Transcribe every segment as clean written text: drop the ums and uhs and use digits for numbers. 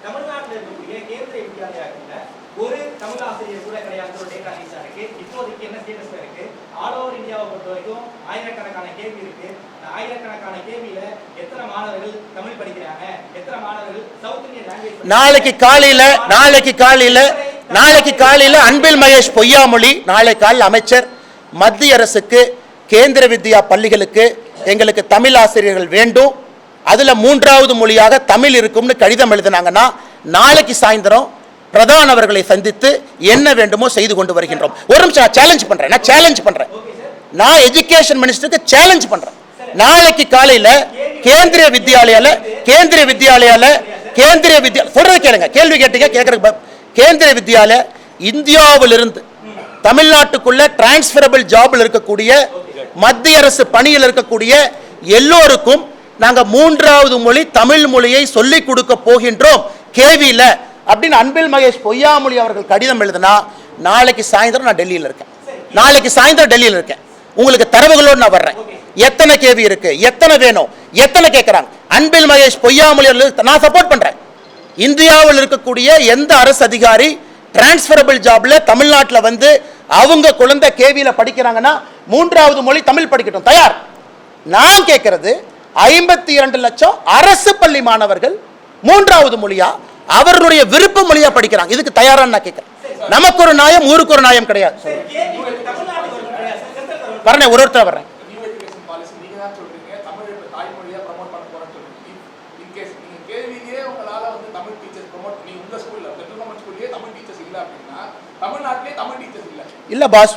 தமிழ்நாட்டில் இருக்கக்கூடிய கேந்திரிய வித்யாலயாக்கள்ல ஒரு தமிழ் ஆசிரியர் கூட கிடையாது ஒரு டேட்டா ரிலீஸ் ஆயிருக்கு. இப்போதைக்கு என்ன ஸ்டேட்டஸ்ல இருக்கு? ஆல் ஓவர் இந்தியாவை பொறுத்த வரைக்கும் ஆயிரக்கணக்கான கேள்வி இருக்கு. ஆயிரக்கணக்கான கேள்வியில எத்தனை மாணவர்கள் தமிழ் படிக்கிறாங்க, எத்தனை மாணவர்கள் சவுத் இந்தியன் லாங்குவேஜ்? நாளைக்கு காலையில அன்பில் மகேஷ் பொய்யாமொழி, நாளை காலையில் அமைச்சர் மத்திய அரசுக்கு கேந்திர வித்யா பள்ளிகளுக்கு எங்களுக்கு தமிழ் ஆசிரியர்கள் வேண்டும், அதுல மூன்றாவது மொழியாக தமிழ் இருக்கும்னு கடிதம் எழுதினாங்கன்னா நாளைக்கு சாயந்தரம் பிரதான் அவர்களை சந்தித்து என்ன வேண்டுமோ செய்து கொண்டு வருகின்றோம். ஒரு நிமிஷம் சேலஞ்ச் பண்றேன். நான் எஜுகேஷன் மினிஸ்டருக்கு சேலஞ்ச் பண்றேன். நாளைக்கு காலையில கேந்திரிய வித்யாலயால சொல்றது கேளுங்க, கேள்வி கேட்டீங்க கேட்கறதுக்கு. கேந்திரிய வித்யாலயா இந்தியாவிலிருந்து தமிழ்நாட்டுக்குள்ள டிரான்ஸ்பரபிள் ஜாப்ல இருக்கக்கூடிய மத்திய அரசு பணியில் இருக்கக்கூடிய எல்லோருக்கும் நாங்க மூன்றாவது மொழி தமிழ் மொழியை சொல்லிக் கொடுக்க போகின்றோம் கேவியில அப்படின்னு அன்பில் மகேஷ் பொய்யாமொழி அவர்கள் கடிதம் எழுதினா நாளைக்கு சாயந்தரம் நான் டெல்லியில் இருக்கேன். உங்களுக்கு தரவுகளோடு நான் வர்றேன். எத்தனை கேவி இருக்கு, எத்தனை வேணும், எத்தனை கேட்கிறாங்க. அன்பில் மகேஷ் பொய்யாமொழி நான் சப்போர்ட் பண்றேன். இந்தியாவில் இருக்கக்கூடிய எந்த அரசு அதிகாரி டிரான்ஸ்பரபிள் ஜாப்ல தமிழ்நாட்டில் வந்து அவங்க குழந்தை கேவியில படிக்கிறாங்கன்னா மூன்றாவது மொழி தமிழ் படிக்கட்டும், தயார். நான் கேட்கிறது 52 லட்சம் அரசு பள்ளி மாணவர்கள் மூன்றாவது மொழியா அவர்களுடைய விருப்ப மொழியா படிக்கிறாங்க. இதுக்கு தயாரா நான் கேட்கிறேன். நமக்கு ஒரு நியாயம், ஊருக்கு ஒரு நியாயம் கிடையாது. வரேன், ஒருத்தர் வரேன். இல்ல பாஸ்,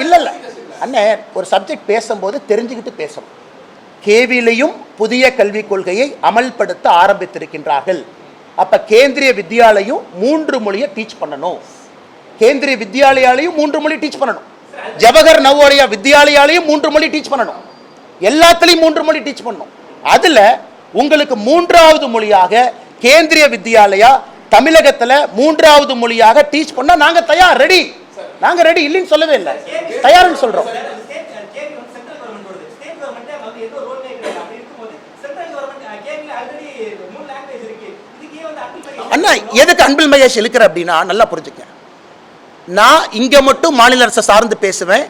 இல்ல அண்ணே, ஒரு சப்ஜெக்ட் பேசும்போது தெரிஞ்சுக்கிட்டு பேசணும். கேவிலையும் புதிய கல்விக் கொள்கையை அமல்படுத்த ஆரம்பித்திருக்கின்றார்கள். அப்ப கேந்திரிய வித்யாலயம் 3 மொழியை டீச் பண்ணணும். கேந்திரிய வித்யாலயாலையும் 3 மொழி டீச் பண்ணணும். ஜவஹர் நவோதயா வித்யாலயாலையும் 3 மொழி டீச் பண்ணணும். எல்லாத்துலயும் 3 மொழி டீச் பண்ணணும். அதுல உங்களுக்கு மூன்றாவது மொழியாக கேந்திரிய வித்யாலயா தமிழகத்துல மூன்றாவது மொழியாக டீச் பண்ணா நாங்க தயார், ரெடி. நாங்க ரெடி இல்லைன்னு சொல்லவே இல்லை, தயார்னு சொல்றோம். அண்ணா, எதுக்கு அன்பில் மகேஷ் இழுக்கிற அப்படின்னா நல்லா புரிஞ்சுக்க. நான் இங்க மட்டும் மாநில அரசை சார்ந்து பேசுவேன்,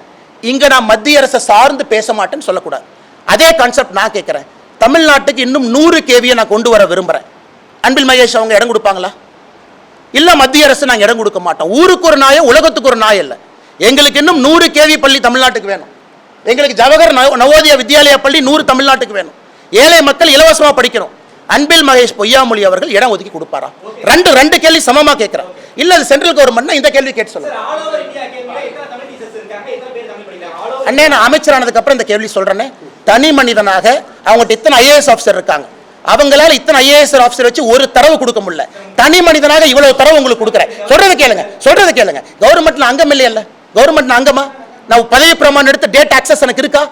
இங்க நான் மத்திய அரசை சார்ந்து பேச மாட்டேன்னு சொல்லக்கூடாது. அதே கான்செப்ட் நான் கேட்கிறேன். தமிழ்நாட்டுக்கு இன்னும் 100 கேவியை நான் கொண்டு வர விரும்புறேன். அன்பில் மகேஷ் அவங்க இடம் கொடுப்பாங்களா? இல்ல மத்திய அரசு நாங்கள் இடம் கொடுக்க மாட்டோம். ஊருக்கு ஒரு நாயம், உலகத்துக்கு ஒரு நாயம் இல்லை. எங்களுக்கு இன்னும் 100 கேவி பள்ளி தமிழ்நாட்டுக்கு வேணும். எங்களுக்கு ஜவஹர் நவோதயா வித்யாலயா பள்ளி 100 தமிழ்நாட்டுக்கு வேணும். ஏழை மக்கள் இலவசமா படிக்கணும். அன்பில் மகேஷ் பொய்யாமொழி அவர்கள் இடம் ஒதுக்கி கொடுப்பாரா? ரெண்டு கேள்வி சமமா கேட்கிறேன். இல்ல அது சென்ட்ரல் கவர்மெண்ட் இந்த கேள்வி கேட்டு சொல்லுங்க. அண்ணே, நான் அமைச்சரானதுக்கு அப்புறம் இந்த கேள்வி சொல்றேன். தனி மனிதனாக அவங்ககிட்ட இத்தனை ஐஏஎஸ் ஆஃபீஸர் இருக்காங்க, அவங்களால இத்தனை ஐஏஎஸ் ஆஃபீஸர் வச்சு ஒரு தரவு கொடுக்க முடியல. தனி மனிதனாக இவ்வளவு தரவு உங்களுக்கு கொடுக்குறேன். சொல்றது கேளுங்க. கவர்மெண்ட்ல அங்கம் இல்லையல்ல, கவர்மெண்ட் அங்கமா? நான் பதவி பிரமாணம் எடுத்து டேட்டா ஆக்சஸ் எனக்கு இருக்கா?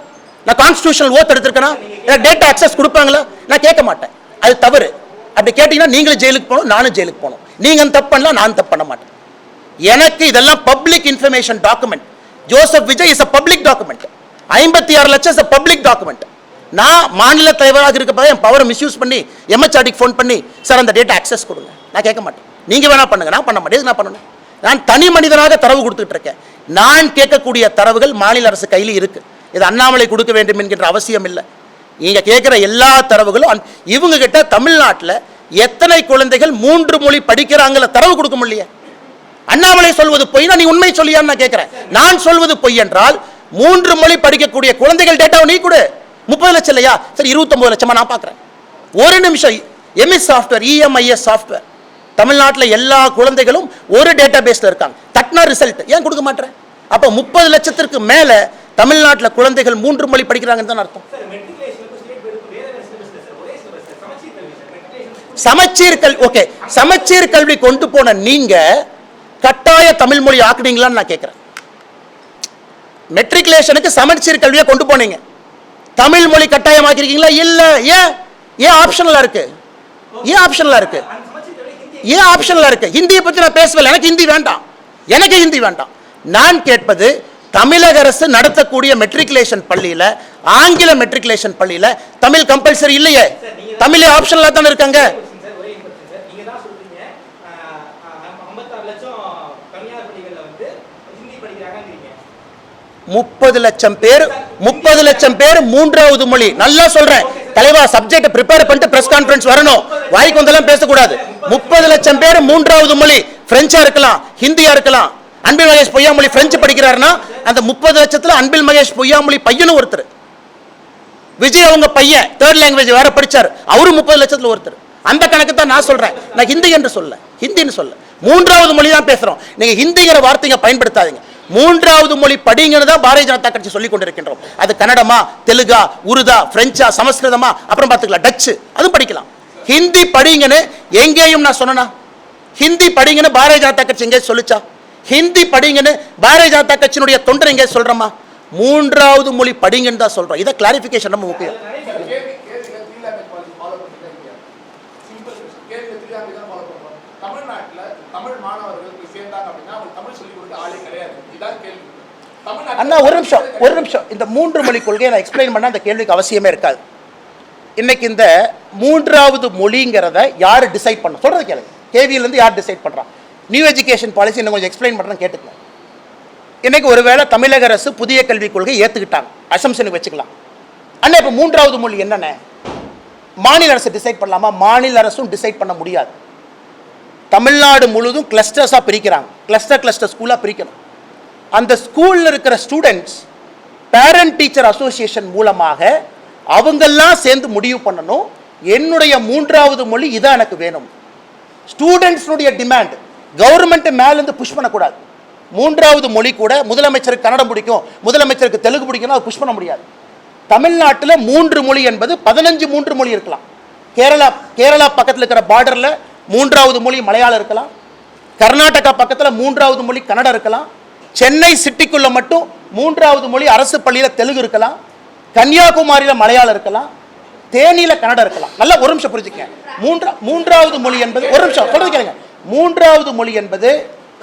நான் கான்ஸ்டிடியூஷனல் ஓத் எடுத்திருக்கேனா? எனக்கு டேட்டா ஆக்சஸ் கொடுப்பாங்களா? நான் கேட்க மாட்டேன். அது தவறு. அப்படி கேட்டீங்கன்னா நீங்களும் ஜெயிலுக்கு போகணும், நானும் ஜெயிலுக்கு போகணும். நீங்க தப்பு பண்ணலாம், நான் தப்பு பண்ண மாட்டேன். எனக்கு இதெல்லாம் public information document. Joseph Vijay is a public document. 56 லட்சம் இஸ் a பப்ளிக் டாக்குமெண்ட். நான் மாநில தலைவராக இருக்கப்ப என் பவரை மிஸ்யூஸ் பண்ணி எம்ஹெச்ஆர்டிக்கு ஃபோன் பண்ணி சார் அந்த டேட்டா ஆக்சஸ் கொடுங்க, நான் கேட்க மாட்டேன். நீங்க வேணா பண்ணுங்க, நான் பண்ண மாட்டேன். நான் பண்ணணும். நான் தனி மனிதனாக தரவு கொடுத்துட்டு இருக்கேன். நான் கேட்கக்கூடிய தரவுகள் மாநில அரசு கையில் இருக்கு. இது அண்ணாமலை கொடுக்க வேண்டும் என்கின்ற அவசியம் இல்லை. நீங்க கேட்கிற எல்லா தரவுகளும் இவங்க கிட்ட தமிழ்நாட்டில் எத்தனை குழந்தைகள் 3 மொழி படிக்கிறாங்கள தரவு கொடுக்க முடியல. அண்ணாமலை சொல்வது பொய்னா நீ உண்மை சொல்லியான்னு நான் கேட்கிறேன். நான் சொல்வது பொய் என்றால் 3 மொழி படிக்கக்கூடிய குழந்தைகள் டேட்டாவை நீ கொடு. 30 லட்சம் இல்லையா? சரி 29 லட்சமா நான் பார்க்குறேன். ஒரு நிமிஷம். எம்எஸ் சாஃப்ட்வேர், இஎம்ஐஎஸ் சாஃப்ட்வேர் தமிழ்நாட்டில் எல்லா குழந்தைகளும் ஒரு டேட்டா பேஸ்ல இருக்காங்க. தட்னா ரிசல்ட் ஏன் கொடுக்க மாட்டேன்? அப்போ 30 லட்சத்திற்கு மேல தமிழ்நாட்டில் குழந்தைகள் 3 மொழி படிக்கிறாங்கன்னு தான் அர்த்தம். சமச்சீர் கல்வி கொண்டு போன நீங்க கட்டாய தமிழ் மொழி ஆக்குனீங்களான்னு நான் கேட்கிறேன். மெட்ரிகுலேஷனுக்கு சமச்சீர் கல்வியை கொண்டு போனீங்க, தமிழ் மொழி கட்டாயமாக்கிறீங்களா? இல்ல. ஏன் ஆப்ஷனலா இருக்கு? ஹிந்தியை பத்தி நான் பேசவில்லை. எனக்கு ஹிந்தி வேண்டாம். நான் கேட்பது தமிழக அரசு நடத்தக்கூடிய மெட்ரிகுலேஷன் பள்ளியில, ஆங்கில மெட்ரிகுலேஷன் பள்ளியில தமிழ் கம்பல்சரி இல்லையே, தமிழ் ஆப்ஷனலா தானே இருக்காங்க. 30 லட்சம் பேர் மூன்றாவது மொழி. நல்லா சொல்றேன் தலைவா, சப்ஜெக்ட் ப்ரிப்பேர் பண்ணிட்டு பிரஸ் கான்ஃபரன்ஸ் வரணும், வாய்க்கு வந்தெல்லாம் பேசக்கூடாது. 30 லட்சம் பேர் மூன்றாவது மொழி பிரெஞ்சா இருக்கலாம், ஹிந்தியா இருக்கலாம். அன்பில் மகேஷ் பொய்யாமொழி பிரெஞ்சு படிக்கிறாருன்னா அந்த 30 லட்சத்துல அன்பில் மகேஷ் பொய்யாமொழி பையனும் ஒருத்தர். விஜய் அவங்க பையன் தேர்ட் லாங்குவேஜ் வேற படிச்சார், அவரும் 30 லட்சத்துல ஒருத்தர். அந்த கணக்கு தான் நான் சொல்றேன். நான் ஹிந்தி என்று சொல்ல, ஹிந்தின்னு சொல்ல, மூன்றாவது மொழி தான் பேசுறோம். நீங்க ஹிந்திங்கிற வார்த்தைங்க பயன்படுத்தாதீங்க. மூன்றாவது மொழி படிங்கிறது தான் பாரதிய ஜனதா கட்சி சொல்லிக் கொண்டிருக்கின்றோம். அது கன்னடமா, தெலுங்கா, உருதா, பிரெஞ்சா, சமஸ்கிருதமா, அப்புறம் பார்த்துக்கலாம் டச்சு, அதுவும் படிக்கலாம். ஹிந்தி படிங்கன்னு எங்கேயும் நான் சொன்னா? ஹிந்தி படிங்கன்னு பாரதிய ஜனதா கட்சி எங்கே சொல்லிச்சா? ஹிந்தி படிங்கன்னு பாரதிய ஜனதா கட்சியினுடைய தொண்டர் எங்கே சொல்றோமா? மூன்றாவது மொழி படிங்கன்னு தான் சொல்றோம். இதை கிளாரிபிகேஷன் ரொம்ப முக்கியம். அண்ணா ஒரு நிமிஷம் இந்த 3 மொழி கொள்கையை நான் எக்ஸ்பிளைன் பண்ண அந்த கேள்விக்கு அவசியமே இருக்காது. இன்னைக்கு இந்த மூன்றாவது மொழிங்கிறத யார் டிசைட் பண்ண சொல்றது கேளுங்க. கேவியிலிருந்து யார் டிசைட் பண்றான்? நியூ எஜுகேஷன் பாலிசி இன்னும் கொஞ்சம் எக்ஸ்பிளைன் பண்றேன் கேட்டுக்கலாம். இன்னைக்கு ஒருவேளை தமிழக அரசு புதிய கல்விக் கொள்கை ஏத்துக்கிட்டாங்க, அசம்ஷனுக்கு வச்சுக்கலாம். அண்ணா இப்ப மூன்றாவது மொழி என்னென்ன மாநில அரசு டிசைட் பண்ணலாமா? மாநில அரசும் டிசைட் பண்ண முடியாது. தமிழ்நாடு முழுதும் கிளஸ்டர்ஸா பிரிக்கிறாங்க, கிளஸ்டர் ஸ்கூலா பிரிக்கணும். அந்த ஸ்கூல்ல இருக்கிற ஸ்டூடெண்ட்ஸ் பேரண்ட் டீச்சர் அசோசியேஷன் மூலமாக அவங்கெல்லாம் சேர்ந்து முடிவு பண்ணணும், என்னுடைய மூன்றாவது மொழி இதான் எனக்கு வேணும். ஸ்டூடெண்ட்ஸ்னுடைய டிமாண்ட் கவர்மெண்ட் மேல இருந்து புஷ் பண்ணக்கூடாது. மூன்றாவது மொழி கூட முதலமைச்சருக்கு கன்னடம் பிடிக்கும், முதலமைச்சருக்கு தெலுங்கு பிடிக்கும், அது புஷ் பண்ண முடியாது. தமிழ்நாட்டில் 3 மொழி என்பது 15 3 மொழி இருக்கலாம். கேரளா பக்கத்தில் இருக்கிற பார்டர்ல மூன்றாவது மொழி மலையாளம் இருக்கலாம். கர்நாடகா பக்கத்தில் மூன்றாவது மொழி கன்னடம் இருக்கலாம். சென்னை சிட்டிக்குள்ள மட்டும் மூன்றாவது மொழி அரசு பள்ளியில் தெலுங்கு இருக்கலாம். கன்னியாகுமரியில் மலையாளம் இருக்கலாம். தேனியில கன்னடம் இருக்கலாம். நல்லா ஒரு நிமிஷம் புரிஞ்சுக்கங்க. மூன்றாவது மொழி என்பது ஒரு நிமிஷம் சொல்றது கேளுங்க. மூன்றாவது மொழி என்பது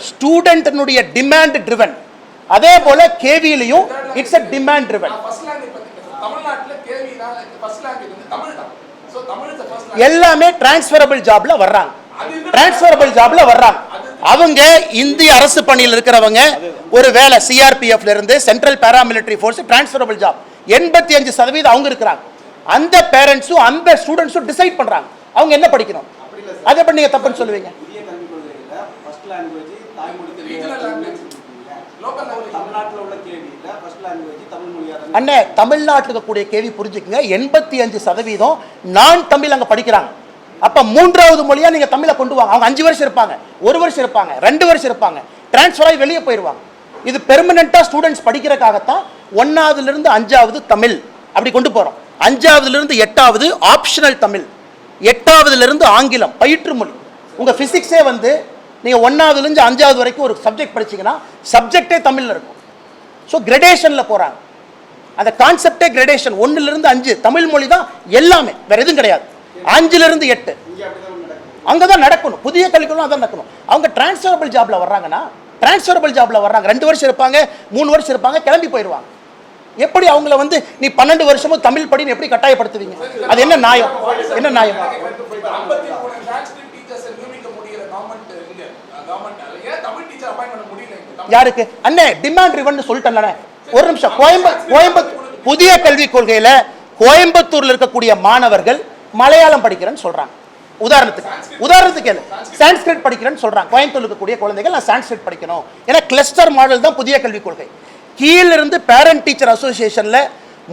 ஸ்டூடெண்ட்னுடைய டிமாண்ட் ட்ரிவன். அதே போல கேவியிலையும் இட்ஸ் a டிமாண்ட் ட்ரிவன். எல்லாமே டிரான்ஸ்ஃபரபிள் ஜாப்ல வர்றாங்க. அவங்க இந்திய அரசு பணியில் இருக்கிறவங்க ஒரு வேலை சிஆர்பிஎஃப்ல இருந்து central paramilitary force transferable job 85% அவங்க இருக்கிறாங்க. அந்த பேரண்ட்ஸும் அந்த ஸ்டூடெண்ட்ஸும் டிசைட் பண்றாங்க அவங்க என்ன படிக்கணும். அதை எப்படி நீங்க தப்புன்னு சொல்லுவீங்க? அண்ணே தமிழ்நாட்டில் இருக்கக்கூடிய கேள்வி புரிஞ்சுக்குங்க. 85% நான் தமிழ் அங்க படிக்கிறாங்க. அப்ப மூன்றாவது மொழியா நீங்க தமிழை கொண்டு வாங்க. அவங்க 5 வருஷம் இருப்பாங்க, 1 வருஷம் இருப்பாங்க, 2 வருஷம் இருப்பாங்க, டிரான்ஸ்ஃபர் ஆகி வெளியே போயிடுவாங்க. இது பெர்மனண்டா ஸ்டூடெண்ட்ஸ் படிக்கிறதுக்காகத்தான் 1ஆவதுல இருந்து 5ஆவது தமிழ் அப்படி கொண்டு போறோம். 5ஆவதுல இருந்து 8ஆவது ஆப்ஷனல் தமிழ், 8ஆவதுல இருந்து ஆங்கிலம் பயிற்று மொழி. உங்க பிசிக்ஸே வந்து நீங்க 1ஆவதுல இருந்து 5ஆவது வரைக்கும் ஒரு சப்ஜெக்ட் படிச்சீங்கன்னா சப்ஜெக்டே தமிழ்ல இருக்கும். ஸோ கிரடேஷன்ல போறாங்க. அந்த கான்செப்டே கிரடேஷன். 1ல இருந்து 5 தமிழ் மொழி தான் எல்லாமே, வேற எதுவும் கிடையாது. 5ல இருந்து 8 அங்கதான் நடக்கணும். புதிய கல்விகளும் அதான் நடக்கணும். அவங்க டிரான்ஸ்ஃபரபிள் ஜாப்ல வர்றாங்கன்னா டிரான்ஸ்ஃபரபிள் ஜாப்ல வர்றாங்க. 2 வருஷம் இருப்பாங்க, 3 வருஷம் இருப்பாங்க, கிளம்பி போயிடுவாங்க. எப்படி அவங்கள வந்து நீ 12 வருஷமும் தமிழ் படின்னு எப்படி கட்டாயப்படுத்துவீங்க? அது என்ன நியாயம்? என்ன நியாயம்? யாருக்கு அண்ணே டிமாண்ட் ரிவன் சொல்லிட்டேன். ஒரு நிமிஷம். கோயம்புத்தூர் புதிய கல்விக் கொள்கையில கோயம்புத்தூர்ல இருக்கக்கூடிய மாணவர்கள் மலையாளம் படிக்கிறேன்னு சொல்றாங்க. உதாரணத்துக்கு சான்ஸ்கிரிட் படிக்கிறேன்னு சொல்றாங்க. கோயம்புத்தூர்ல இருக்கக்கூடிய குழந்தைகள் நான் சான்ஸ்கிரிட் படிக்கணும். ஏன்னா கிளஸ்டர் மாடல் தான் புதிய கல்விக் கொள்கை. கீழிருந்து பேரண்ட் டீச்சர் அசோசியேஷன்ல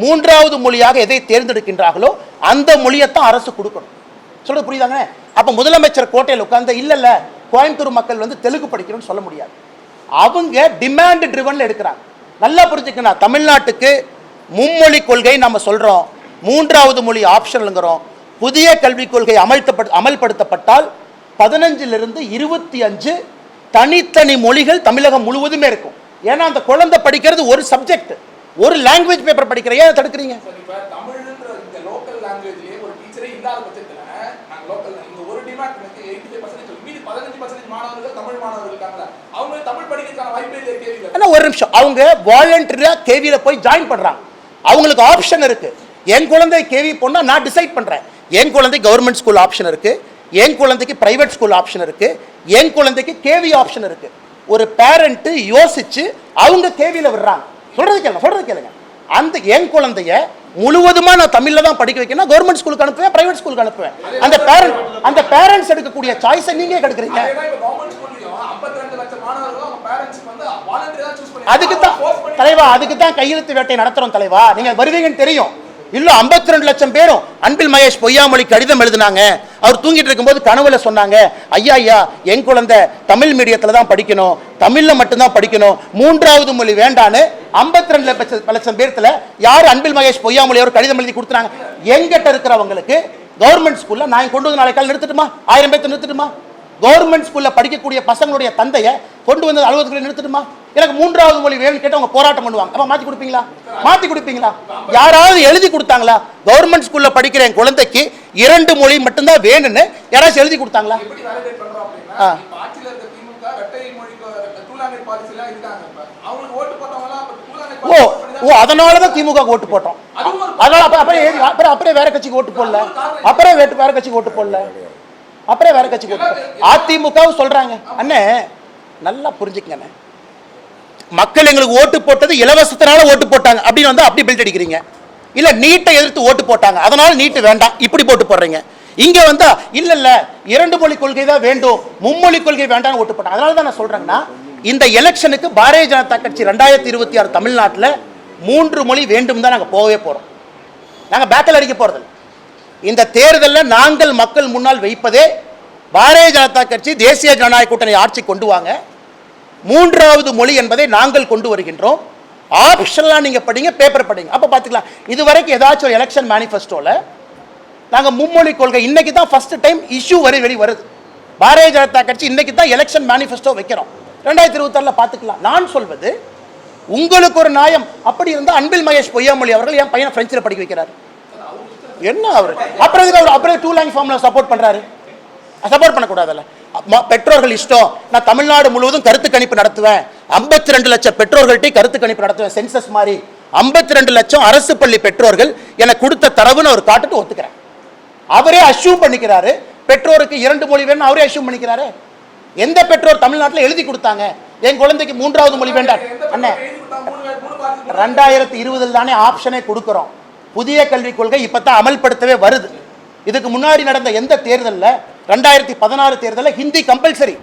மூன்றாவது மொழியாக எதை தேர்ந்தெடுக்கின்றார்களோ அந்த மொழியைத்தான் அரசு கொடுக்கணும். சொல்றது புரியுதாங்க? அப்ப முதலமைச்சர் கோட்டையில் உட்கார்ந்து இல்ல கோயம்புத்தூர் மக்கள் வந்து தெலுங்கு படிக்கணும்னு சொல்ல முடியாது. அவங்க டிமாண்ட் ட்ரிவன்ல எடுக்கிறாங்க. நல்லா புரிஞ்சுக்கணும். தமிழ்நாட்டுக்கு மும்மொழி கொள்கை நம்ம சொல்றோம், மூன்றாவது மொழி ஆப்ஷனல்ங்கிறோம். புதிய கல்விக் கொள்கை அமல்படுத்தப்பட்டால் 15லிருந்து 25 தனித்தனி மொழிகள் தமிழகம் முழுவதுமே இருக்கும். ஏன்னா அந்த குழந்தை படிக்கிறது ஒரு சப்ஜெக்ட், ஒரு லாங்குவேஜ் பேப்பர் படிக்கிற. ஏன் தடுக்கிறீங்க? ஒரு நிமிஷம். அவங்க வாலண்டரியா கேவியில போய் ஜாயின் பண்றாங்க. அவங்களுக்கு ஆப்ஷன் இருக்கு. என் குழந்தை கேவி போனா நான் டிசைட் பண்றேன். என் குழந்தை கவர்மெண்ட் ஸ்கூல் ஆப்ஷன் இருக்கு, என் குழந்தைக்கு பிரைவேட் ஸ்கூல் ஆப்ஷன் இருக்கு, என் குழந்தைக்கு கேவி ஆப்ஷன் இருக்கு. ஒரு பேரண்ட் யோசிச்சு அவங்க கேவியில விடுறாங்க. சொல்றது கேளுங்க. அந்த என் குழந்தைய முழுவதுமா நான் தமிழ்ல தான் படிக்க வைக்கணும், கவர்மெண்ட் ஸ்கூலுக்கு அனுப்புவேன், பிரைவேட் ஸ்கூலுக்கு அனுப்புவேன். அந்த பேரண்ட்ஸ் எடுக்கக்கூடிய சாய்ஸை நீங்க கெடுக்குறீங்க. அதுக்கு தான் தலைவா, அதுக்கு தான் கையெழுத்து வேட்டை நடத்துறோம் தலைவா. நீங்க வருவீங்கன்னு தெரியும். இல்ல 52 லட்சம் பேரும் அன்பில் மகேஷ் பொய்யாமொழி கடிதம் எழுதினாங்க. அவர் தூங்கிட்டு இருக்கும்போது கனவுல சொன்னாங்க, ஐயா என் குழந்தை தமிழ் மீடியத்துல தான் படிக்கணும், தமிழ்ல மட்டும்தான் படிக்கணும், 3வது மொழி வேண்டான்னு 52 லட்சம் பேர்த்துல யாரு அன்பில் மகேஷ் பொய்யாமொழி அவர் கடிதம் எழுதி கொடுத்துறாங்க. எங்கிட்ட இருக்கிறவங்களுக்கு கவர்மெண்ட் ஸ்கூல்ல நான் கொண்டு வந்து நாளைக்கு நிறுத்தட்டுமா? 1000 பேர்த்து நிறுத்தட்டுமா? கவர்மெண்ட் ஸ்கூல்ல படிக்கக்கூடிய பசங்களுடைய தந்தையை கொண்டு வந்து அலுவலகத்தில் நிறுத்தட்டுமா? எனக்கு 3வது மொழி வேணும்னு கேட்டு அவங்க போராட்டம் பண்ணுவாங்க. அப்ப மாத்தி கொடுப்பீங்களா? மாத்தி கொடுப்பீங்களா? யாராவது எழுதி கொடுத்தாங்களா? கவர்மெண்ட் ஸ்கூல்ல படிக்கிற என் குழந்தைக்கு 2 மொழி மட்டும்தான் வேணும்னு யாராச்சும் எழுதி கொடுத்தாங்களா? ஓ அதனாலதான் திமுக ஓட்டு போட்டோம். அதனால அப்புறம் வேற கட்சிக்கு ஓட்டு போடல, அப்புறம் வேற கட்சிக்கு ஓட்டு போடல, அப்புறம் வேற கட்சிக்கு ஓட்டு போடல. அதிமுகவும் சொல்றாங்க. அண்ணே நல்லா புரிஞ்சுக்கங்க, மக்கள் எங்களுக்கு ஓட்டு போட்டது இலவசத்தினால ஓட்டு போட்டாங்க அப்படின்னு வந்து அப்படி பில்ட் அடிக்கிறீங்க. இல்ல நீட்டை எதிர்த்து ஓட்டு போட்டாங்க அதனால நீட்டு வேண்டாம் இப்படி போட்டு போடுறீங்க. இங்க வந்து இல்ல 2 மொழி கொள்கை தான் வேண்டும், மும்மொழி கொள்கை வேண்டாம்னு ஓட்டு போட்டாங்க. அதனால தான் நான் சொல்றேன்னா, இந்த எலெக்ஷனுக்கு பாரதிய ஜனதா கட்சி 2026 தமிழ்நாட்டில் 3 மொழி வேண்டும் தான் நாங்க போகவே போறோம். நாங்க பேக்கல் அடிக்க போறது. இந்த தேர்தலில் நாங்கள் மக்கள் முன்னால் வைப்பதே பாரதிய ஜனதா கட்சி தேசிய ஜனநாயக கூட்டணி ஆட்சி கொண்டு வாங்க, 3வது மொழி என்பதை நாங்கள் கொண்டு வருகின்றோம். ஆப்ஷனலாக நீங்கள் படிங்க, பேப்பர் படிங்க, அப்போ பார்த்துக்கலாம். இதுவரைக்கும் ஏதாச்சும் ஒரு எலெக்ஷன் மேனிஃபெஸ்டோவில் நாங்கள் மும்மொழி கொள்கை இன்னைக்கு தான் ஃபர்ஸ்ட் டைம் இஷ்யூ வெளி வருது. பாரதிய ஜனதா கட்சி இன்னைக்கு தான் எலெக்ஷன் மேனிஃபெஸ்டோ வைக்கிறோம். 2026 பார்த்துக்கலாம். நான் சொல்வது உங்களுக்கு ஒரு நியாயம் அப்படி இருந்தால் அன்பில் மகேஷ் பொய்யாமொழி அவர்கள் என் பையனை பிரெஞ்சில் படிக்க வைக்கிறார். என்ன அவர் அப்புறம் 2 லாங்குவேஜ் ஃபார்முலா சப்போர்ட் பண்ணுறாரு? சப்போர்ட் பண்ணக்கூடாதுல்ல. பெற்றோர்கள் இஷ்டம். நான் தமிழ்நாடு முழுவதும் கருத்து கணிப்பு நடத்துவேன், 52 லட்சம் பெற்றோர்கள்ட்ட கருத்து கணிப்பு நடத்துவேன், சென்சஸ் மாதிரி 52 லட்சம் அரசு பள்ளி பெற்றோர்கள் எனக்கு கொடுத்த தரவுன்னு அவர் காட்டுட்டு ஒத்துக்கிறேன். அவரே அஷ்யூம் பண்ணிக்கிறாரு பெற்றோருக்கு 2 மொழி வேணும், அவரே அஷ்யூம் பண்ணிக்கிறாரு. எந்த பெற்றோர் தமிழ்நாட்டில் எழுதி கொடுத்தாங்க என் குழந்தைக்கு 3வது மொழி வேண்டாம்? அண்ணே 2020 தானே ஆப்ஷனே கொடுக்கிறோம். புதிய கல்விக் கொள்கை இப்பதான் அமல்படுத்தவே வருது. இதுக்கு முன்னாடி நடந்த எந்த தேர்தலில் 2016 தேர்தலில் ஹிந்தி கம்பல்சரி,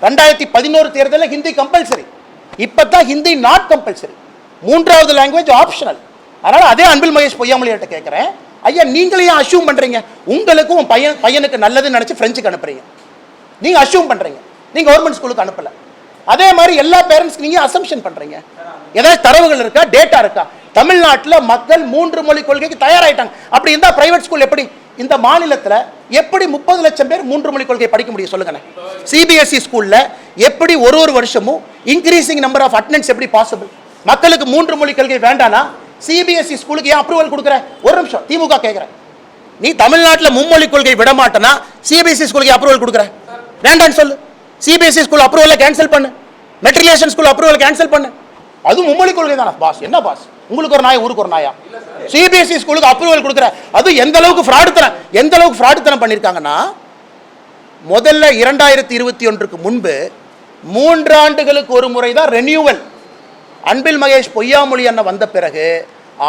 2011 தேர்தலில் ஹிந்தி கம்பல்சரி, இப்பதான் ஹிந்தி நாட் கம்பல்சரி, 3வது லாங்குவேஜ் ஆப்ஷனல். அதனால அதே அன்பில் மகேஷ் பொய்யாமொழியிட்ட கேட்கிறேன், ஐயா நீங்களே அஷ்யூம் பண்றீங்க உங்களுக்கும் பையனுக்கு நல்லதுன்னு நினைச்சு பிரெஞ்சுக்கு அனுப்புறீங்க, நீங்க அஷ்யூம் பண்றீங்க, நீங்க கவர்மெண்ட் ஸ்கூலுக்கு அனுப்பல. அதே மாதிரி எல்லா பேரண்ட்ஸ்க்கு நீங்க அசம்ஷன் பண்றீங்க. ஏதாவது தரவுகள் இருக்கா, டேட்டா இருக்கா? தமிழ்நாட்டில் மக்கள் 3 மொழி கொள்கைக்கு தயாராயிட்டாங்க. அப்படி இருந்தா பிரைவேட் ஸ்கூல் எப்படி? இந்த மாநிலத்தில் எப்படி 30 லட்சம் பேர் 3 மொழி கொள்கை படிக்க முடியும் சொல்லுங்க? சிபிஎஸ்இ ஸ்கூல்ல எப்படி ஒரு வருஷமும் இன்க்ரீசிங் நம்பர் ஆஃப் அட்டெண்டன்ஸ் எப்படி பாசிபிள்? மக்களுக்கு 3 மொழி கொள்கை வேண்டானா சிபிஎஸ்இ ஸ்கூலுக்கு ஏன் அப்ரூவல் கொடுக்குற? ஒரு நிமிஷம், திமுக கேட்கிறேன், நீ தமிழ்நாட்டில் மும்மொழி கொள்கை விட மாட்டேனா சிபிஎஸ்இ ஸ்கூலுக்கு அப்ரூவல் கொடுக்குற? வேண்டான்னு சொல்லு. சிபிஎஸ்இ ஸ்கூல் அப்ரூவலை கேன்சல் பண்ணு, மெட்ரிகுலேஷன் ஸ்கூல் அப்ரூவல் கேன்சல் பண்ணு. அது மும்மொழி கொள்கை தானே பாஸ்? என்ன பாஸ் உங்களுக்கு ஒரு நாய் ஊருக்கு ஒரு நாயா? சிபிஎஸ்இ ஸ்கூலுக்கு அப்ரூவல் கொடுக்குற? அது எந்த அளவுக்கு ஃப்ராடுத்தனம் பண்ணிருக்காங்கன்னா, முதல்ல 2021 முன்பு 3 ஆண்டுகளுக்கு ஒரு முறை தான் ரெனியூவல். அன்பில் மகேஷ் பொய்யாமொழி அண்ணன் வந்த பிறகு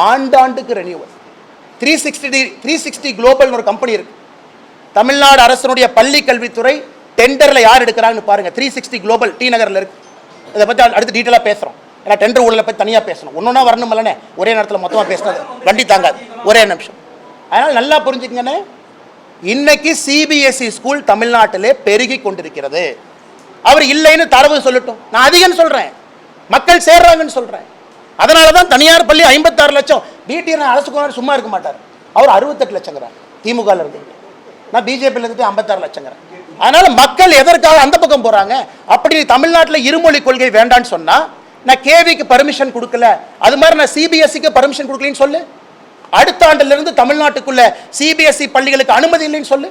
ஆண்டாண்டுக்கு ரெனியூவல். 360 குளோபல் ஒரு கம்பெனி இருக்கு. தமிழ்நாடு அரசனுடைய பள்ளி கல்வித்துறை டெண்டர்ல யார் எடுக்கிறாங்கன்னு பாருங்க. 360 குளோபல் டி நகர்ல இருக்கு. இதை பத்தி அடுத்து டீட்டெயிலா பேசுறோம். ஏன்னா டெண்டர் ஊழலை பற்றி தனியாக பேசணும், ஒன்றா வரணும் இல்லைண்ணே, ஒரே நேரத்தில் மொத்தமாக பேசினது வண்டி தாங்காது. ஒரே நிமிஷம். அதனால் நல்லா புரிஞ்சுக்கங்கண்ணே, இன்னைக்கு சிபிஎஸ்இ ஸ்கூல் தமிழ்நாட்டிலே பெருகி கொண்டிருக்கிறது. அவர் இல்லைன்னு தரவு சொல்லட்டும், நான் அதிகம்னு சொல்கிறேன், மக்கள் சேர்றாங்கன்னு சொல்கிறேன். அதனால தான் தனியார் பள்ளி 56 லட்சம். பிடிஆர் அரசு கொண்டாடு சும்மா இருக்க மாட்டார். அவர் 68 லட்சங்கிறார் திமுகவில் இருந்து, நான் பிஜேபியில் இருந்துட்டு 56 லட்சங்கிறேன். அதனால மக்கள் எதற்காக அந்த பக்கம் போகிறாங்க? அப்படி தமிழ்நாட்டில் இருமொழி கொள்கை வேண்டான்னு சொன்னால் நான் கேவிக்கு பர்மிஷன் கொடுக்கல, அது மாதிரி நான் சிபிஎஸ்சிக்கு பர்மிஷன் கொடுக்கலன்னு சொல்லு. அடுத்த ஆண்டுல இருந்து தமிழ்நாட்டுக்குள்ள சிபிஎஸ்இ பள்ளிகளுக்கு அனுமதி இல்லைன்னு சொல்லு.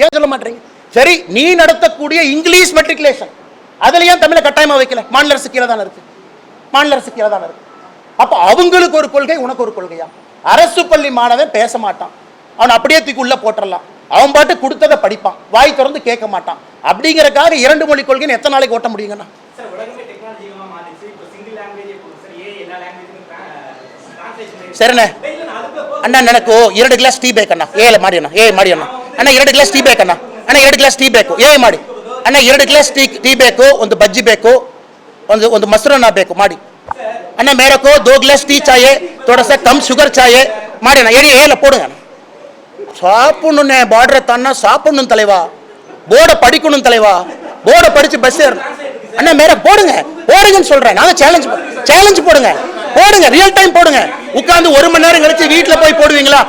ஏன் சொல்ல மாட்டீங்க? சரி, நீ நடத்தக்கூடிய இங்கிலீஷ் மெட்ரிகுலேஷன் அதுல ஏன் தமிழை கட்டாயமா வைக்கல? மாநில அரசு கீழே தானே இருக்கு, மாநில அரசு கீழே தானே இருக்கு. அப்ப அவங்களுக்கு ஒரு கொள்கை, உனக்கு ஒரு கொள்கையா? அரசு பள்ளி மாணவன் பேச மாட்டான், அவன் அப்படியே தூக்கி உள்ள போட்டுடலாம், அவன் பாட்டு கொடுத்ததை படிப்பான், வாய் திறந்து கேட்க மாட்டான். அப்படிங்கறக்காக 2 மொழி கொள்கைன்னு எத்தனை நாளைக்கு ஓட்ட முடியுங்கண்ணா? சரிண்ணே ಅಣ್ಣ ನನಗೂ 2 ಗ್ಲಾಸ್ ಟೀ ಬೇಕಣ್ಣ ಏ ಮಾಡಿ ಅಣ್ಣ ಅಣ್ಣ 2 ಗ್ಲಾಸ್ ಟೀ ಬೇಕಣ್ಣ ಅಣ್ಣ 2 ಗ್ಲಾಸ್ ಟೀ ಬೇಕು ಏ ಮಾಡಿ ಅಣ್ಣ 2 ಗ್ಲಾಸ್ ಟೀ ಬೇಕು ಒಂದು ಬಜ್ಜಿ ಬೇಕು ಒಂದು ಮೊಸರನ್ನ ಬೇಕು ಮಾಡಿ ಅಣ್ಣ मेरे को 2 ग्लास टी चाहिए थोड़ा सा कम शुगर चाहिए ಮಾಡಿ ಅಣ್ಣ ஏல போடுங்க சாப்பிடணும்னே பார்டரை தானா சாப்பிடணும் தலைவா போர்டை படிக்கணும் தலைவா போர்டை படிச்சு பஸ் ஏறணும் அண்ணா மேல போடுங்கன்னு சொல்றேன் நாங்க சேலஞ்ச் போடுங்க ரியல் டைம் போடுங்க உட்கார்ந்து 1 மணி நேரம் கழிச்சு வீட்டுல போய் போடுவீங்களா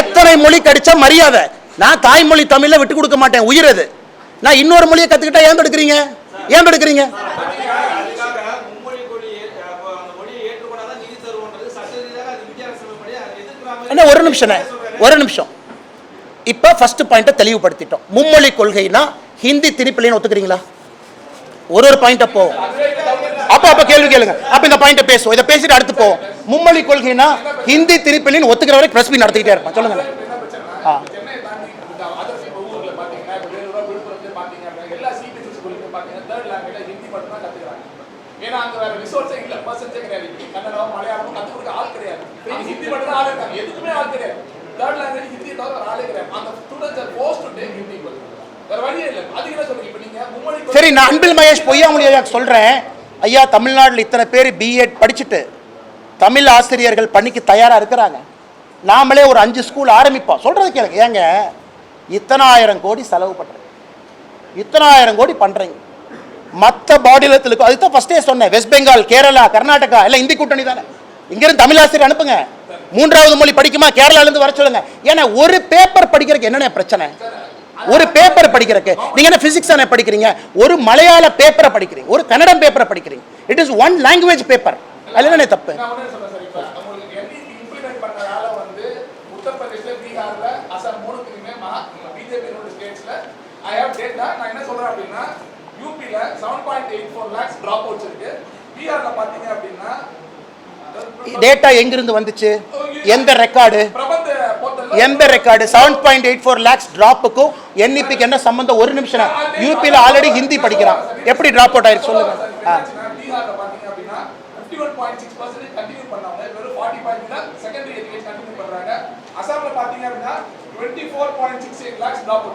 எத்தனை மொழி கடிச்சா மரியாதை நான் தாய்மொழி தமிழ்ல விட்டு கொடுக்க மாட்டேன் உயிர் அது நான் இன்னொரு மொழியை கத்துக்கிட்டா ஏன் எடுக்கிறீங்க அண்ணா ஒரு நிமிஷம் இப்ப ஃபர்ஸ்ட் பாயிண்ட தெளிவுபடுத்திட்டோம் மும்மொழி கொள்கைனா ஹிந்தி திணிப்பில்லைன்னு ஒத்துக்கிறீங்களா ஒரு பாயிண்ட போவோம் அப்ப கேள்வி கேளுங்க அப்ப இந்த பாயிண்ட பேசுவோம் இத பேசிட்டு அடுத்து போவோம் மும்மொழி கொள்கைனா ஹிந்தி திணிப்பில்லைன்னு ஒத்துக்கிற வரை பிரஸ் மீட் நடத்திட்டே இருப்போம் சொல்லுங்க ஏன்னா அங்க வேற ரிசோர்ஸே இல்ல பர்சன்ஸே கிடையாது கன்னடம் மலையாளம் கத்துக்கிற ஆள் கிடையாது ஹிந்தி மட்டும் தான் ஆள் இருக்காங்க எதுக்குமே ஆள் கிடையாது தேர்ட் லாங்குவேஜ் ஹிந்தி தவிர ஆளே கிடையாது அந்த students are forced to take Hindi வேற வழியே இல்ல அதுக்கு என்ன சொல்றீங்க இப்போ நீங்க மும்மொழி சரி நான் அன்பில் மகேஷ் பொய்யாமொழியா சொல்றேன் ஐயா தமிழ்நாட்டில் இத்தனை பேர் பிஎட் படிச்சுட்டு தமிழ் ஆசிரியர்கள் பணிக்கு தயாரா இருக்கிறாங்க நாமளே ஒரு 5 ஸ்கூல் ஆரம்பிப்போம் சொல்றது கேளுங்க ஏங்க இத்தனாயிரம் கோடி செலவு பண்றீங்க இத்தனாயிரம் கோடி பண்றீங்க மற்ற மாநிலத்தில் இருக்கும் அதுதான் ஃபர்ஸ்டே சொன்னேன் வெஸ்ட் பெங்கால் கேரளா கர்நாடகா எல்லாம் இந்தி கூட்டணி தானே இங்கிருந்து தமிழ் ஆசிரியர் அனுப்புங்க 3வது மொழி படிக்குமா கேரளால இருந்து வர சொல்லுங்க ஏன்னா ஒரு பேப்பர் படிக்கிறதுக்கு என்னென்ன பிரச்சனை ஒரு பேப்பர் படிக்கிறதுக்கு நீங்க என்ன பிசிக்ஸ் தானே படிக்கிறீங்க ஒரு மலையாள பேப்பரை படிக்கிறீங்க ஒரு கன்னடம் பேப்பரை படிக்கிறீங்க it is one language paper அதுல என்ன தப்பு இம்ப்ளிமெண்ட் பண்ணதால வந்து உத்தரப்பிரதேஷ்ல பீகார்ல அசாம் மூணுக்குமே பிஜேபி ஸ்டேட்ஸ்ல ஐ ஹேவ் டேட்டா நான் என்ன சொல்றேன் அப்படின்னா யூபில 7.84 lakhs drop outs இருக்கு பிஆர்ல பாத்தீங்க அப்படினா டேட்டா எங்க இருந்து வந்துச்சு எந்த ரெக்கார்டு 7.84 lakhs டிராப்புக்கு என்இபிக்கு என்ன சம்பந்தம் ஒரு நிமிஷம் யூபில ஆல்ரெடி ஹிந்தி படிக்கிறான் எப்படி டிராப் அவுட் ஆயிருக்கு சொல்லுங்க பிஆர்ல பாத்தீங்க அப்படினா 51.6% கண்டினியூ பண்ணாங்க வெறும் 40.9 செகண்டரி எஜுகேஷன் கண்டினியூ பண்றாங்க அசாம்ல பாத்தீங்க அப்படினா 24.68 lakhs drop out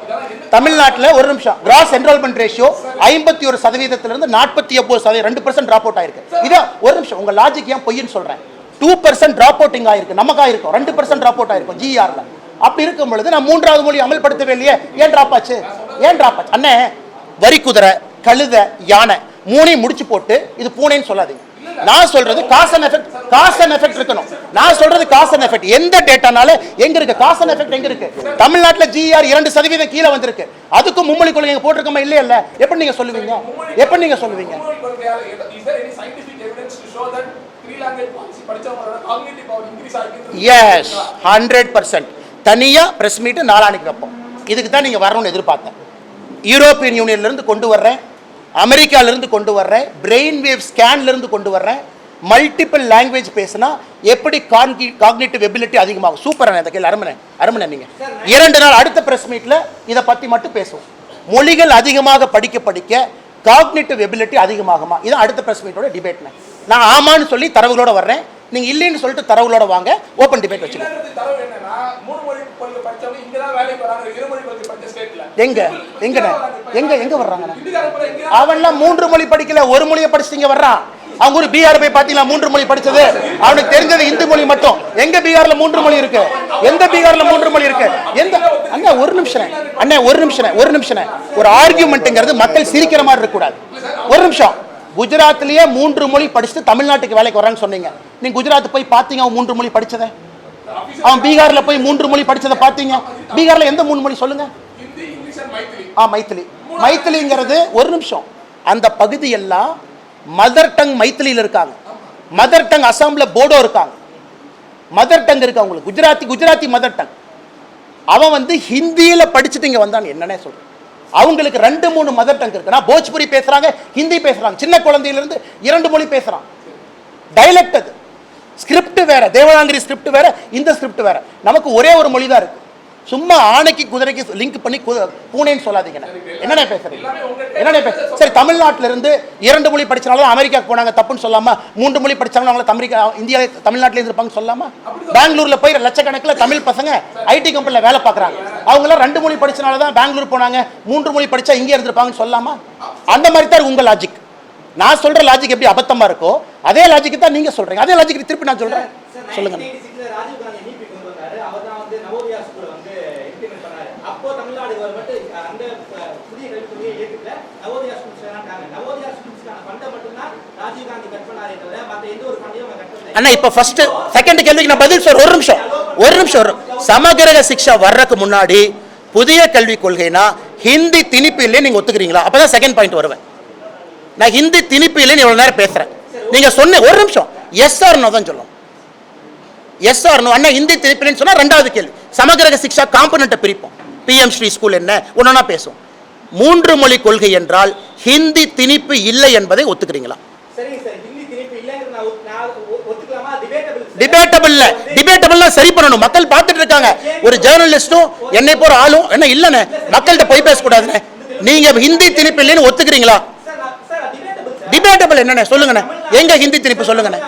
தமிழ்நாட்டுல ஒரு நிமிஷம் கிராஸ் என்ரோல்மென்ட் ரேஷியோ 51% இருந்து 49% 2% டிராப் அவுட் ஆயிருக்கு இத ஒரு நிமிஷம் உங்க லாஜிக் ஏன் பொய்ன்னு சொல்றேன் 2% டிராப் அவுட்டிங் ஆயிருக்கு நமக்கு ஆயிருக்கும் 2% டிராப் அவுட் ஆயிருக்கும் ஜிஆர்ல அப்படி இருக்கும் பொழுது நான் 3வது மொழி அமல்படுத்தவே இல்லையே ஏன் டிராப் ஆச்சு அண்ணே வரி குதிரை கழுத யானை மூணையும் முடிச்சு போட்டு இது பூனைன்னு சொல்லாதீங்க நான் சொல்றது காஸ் அண்ட் எஃபெக்ட் இருக்கணும் நான் சொல்றது காஸ் அண்ட் எஃபெக்ட் எந்த டேட்டானால எங்க இருக்கு காஸ் அண்ட் எஃபெக்ட் எங்க இருக்கு தமிழ்நாட்டுல ஜிஆர் 2% கீழ வந்திருக்கு அதுக்கு மும்மொழி கொள்கை போட்டுருக்கோமா இல்ல எப்படி நீங்க சொல்லுவீங்க எஸ் 100% தனியா பிரஸ் மீட் நாளானிக்கு வைப்போம் இதுக்கு தான் நீங்க வரணும்னு எதிர்பார்த்தேன் யூரோப்பியன் யூனியன்ல இருந்து கொண்டு வர்றேன் அமெரிக்கால இருந்து கொண்டு வர்றேன் பிரெயின் வேவ் ஸ்கேன்ல இருந்து கொண்டு வர்றேன் மல்டிபிள் லாங்குவேஜ் பேசினா எப்படி காக்னிட்டிவ் எபிலிட்டி அதிகமாகும் சூப்பரான இந்த கேள்வி அருமனை நீங்க 2 நாள் அடுத்த பிரஸ் மீட்ல இதை பத்தி மட்டும் பேசுவோம் மொழிகள் அதிகமாக படிக்க காக்னிட்டிவ் எபிலிட்டி அதிகமாகுமா இதான் அடுத்த பிரஸ் மீட்டோட டிபேட் நான் ஆமான்னு சொல்லி தரவுகளோட வர்றேன் நீங்க இல்லைன்னு சொல்லிட்டு தரவுகளோட வாங்க ஓபன் டிபேட் வச்சுக்கோங்க எங்க வர்றாங்க அவன்லாம் 3 மொழி படிக்கல ஒரு மொழியை படிச்சுங்க வர்றான் அவங்க ஒரு பீகார் போய் பாத்தீங்களா 3 மொழி படிச்சது அவனுக்கு தெரிஞ்சது இந்து மொழி மட்டும் எங்க பீகார்ல 3 மொழி இருக்கு எந்த பீகார்ல 3 மொழி இருக்கு எந்த அண்ணா ஒரு நிமிஷம் ஒரு ஆர்கியூமெண்ட்ங்கிறது மக்கள் சிரிக்கிற மாதிரி இருக்க கூடாது ஒரு நிமிஷம் குஜராத்லயே 3 மொழி படிச்சுட்டு தமிழ்நாட்டுக்கு வேலைக்கு வரான்னு சொன்னீங்க நீங்க குஜராத் போய் பாத்தீங்க அவன் 3 மொழி படிச்சதை அவன் பீகார்ல போய் 3 மொழி படிச்சதை பாத்தீங்க பீகார்ல எந்த 3 மொழி சொல்லுங்க மைத்திலிங்கிறது ஒரு நிமிஷம் அந்த பகுதி எல்லாம் மதர் டங் மைத்திலியில இருக்காங்க மதர் டங் அசாம்ல போடோ இருக்காங்க மதர் டங் இருக்கு அவங்களுக்கு குஜராத்தி மதர் டங் அவன் வந்து ஹிந்தியில படிச்சுட்டு இங்க வந்தான் என்னன்னே சொல்றேன் அவங்களுக்கு 2-3 மதர் டங் இருக்கு நான் போஜ்புரி பேசுறாங்க ஹிந்தி பேசுறாங்க சின்ன குழந்தையில இருந்து 2 மொழி பேசுறான் டைலக்ட் அது ஸ்கிரிப்ட் வேற தேவனாங்கிரி ஸ்கிரிப்ட் வேற இந்த ஸ்கிரிப்ட் வேற நமக்கு ஒரே ஒரு மொழி தான் இருக்கு சும்மா ஆணைக்கு குதிரைக்கு லிங்க் பண்ணி பூனேன்னு சொல்லாதீங்க. என்னென்ன பேசுறீங்க? என்னென்ன சரி, தமிழ்நாட்டில இருந்து 2 மொழி படிச்சனால அமெரிக்காவுக்கு போனாங்க தப்புன்னு சொல்லாமா? 3 மொழி படிச்சாங்க அவங்கள இந்தியா தமிழ்நாட்டில இருப்பாங்க சொல்லாமா? பெங்களூர்ல போய் லட்சக்கணக்கில் தமிழ் பசங்க ஐடி கம்பெனில வேலை பார்க்குறாங்க. அவங்களாம் 2 மொழி படிச்சனால தான் பெங்களூர் போனாங்க. 3 மொழி படிச்சா இங்கே இருந்திருப்பாங்கன்னு சொல்லாமா? அந்த மாதிரி தான் உங்க லாஜிக். நான் சொல்ற லாஜிக் எப்படி அபத்தமா இருக்கோ அதே லாஜிக் தான் நீங்க சொல்றீங்க. அதே லாஜிக் திருப்பி நான் சொல்றேன். சொல்லுங்க. அண்ணா இப்ப ஃபர்ஸ்ட் செகண்ட் கேள்விக்கு நான் பதில் சொல்றேன். ஒரு நிமிஷம். சமகிரக சிக்ஷா வர்றதுக்கு முன்னாடி புதிய கல்விக் கொள்கைனா ஹிந்தி திணிப்பு இல்லைன்னு நீங்க ஒத்துக்கிறீங்களா? அப்பதான் செகண்ட் பாயிண்ட் வருவேன். நான் ஹிந்தி திணிப்பு இல்லைன்னு இவ்வளவு நேரம் பேசுறேன். நீங்க சொன்ன ஒரு நிமிஷம் எஸ் ஆர் நோ தான் சொல்லணும். Yes or no. Anna Hindi திணிப்பு இல்லைன்னு சொன்னா ரெண்டாவது கேள்வி. சமகிரக சிக்ஷா காம்பனண்ட்டை பிரிப்போம். பிஎம் ஸ்ரீ ஸ்கூல் என்ன ஒன்னா பேசும். 3 மொழி கொள்கை என்றால் ஹிந்தி திணிப்பு இல்லை என்பதை ஒத்துக்கிறீங்களா? டிபேட்டபிள் சரி பண்ணணும். மக்கள் பார்த்துட்டு இருக்காங்க. ஒரு ஜேர்னலிஸ்டும் என்னை போற ஆளும் என்ன இல்லன்னு மக்கள்கிட்ட போய் பேசக்கூடாதுன்னு. நீங்க ஹிந்தி திணிப்பு இல்லைன்னு ஒத்துக்கிறீங்களா? டிபேட்டபிள் என்னன்னு சொல்லுங்க. எங்க ஹிந்தி திணிப்பு சொல்லுங்க.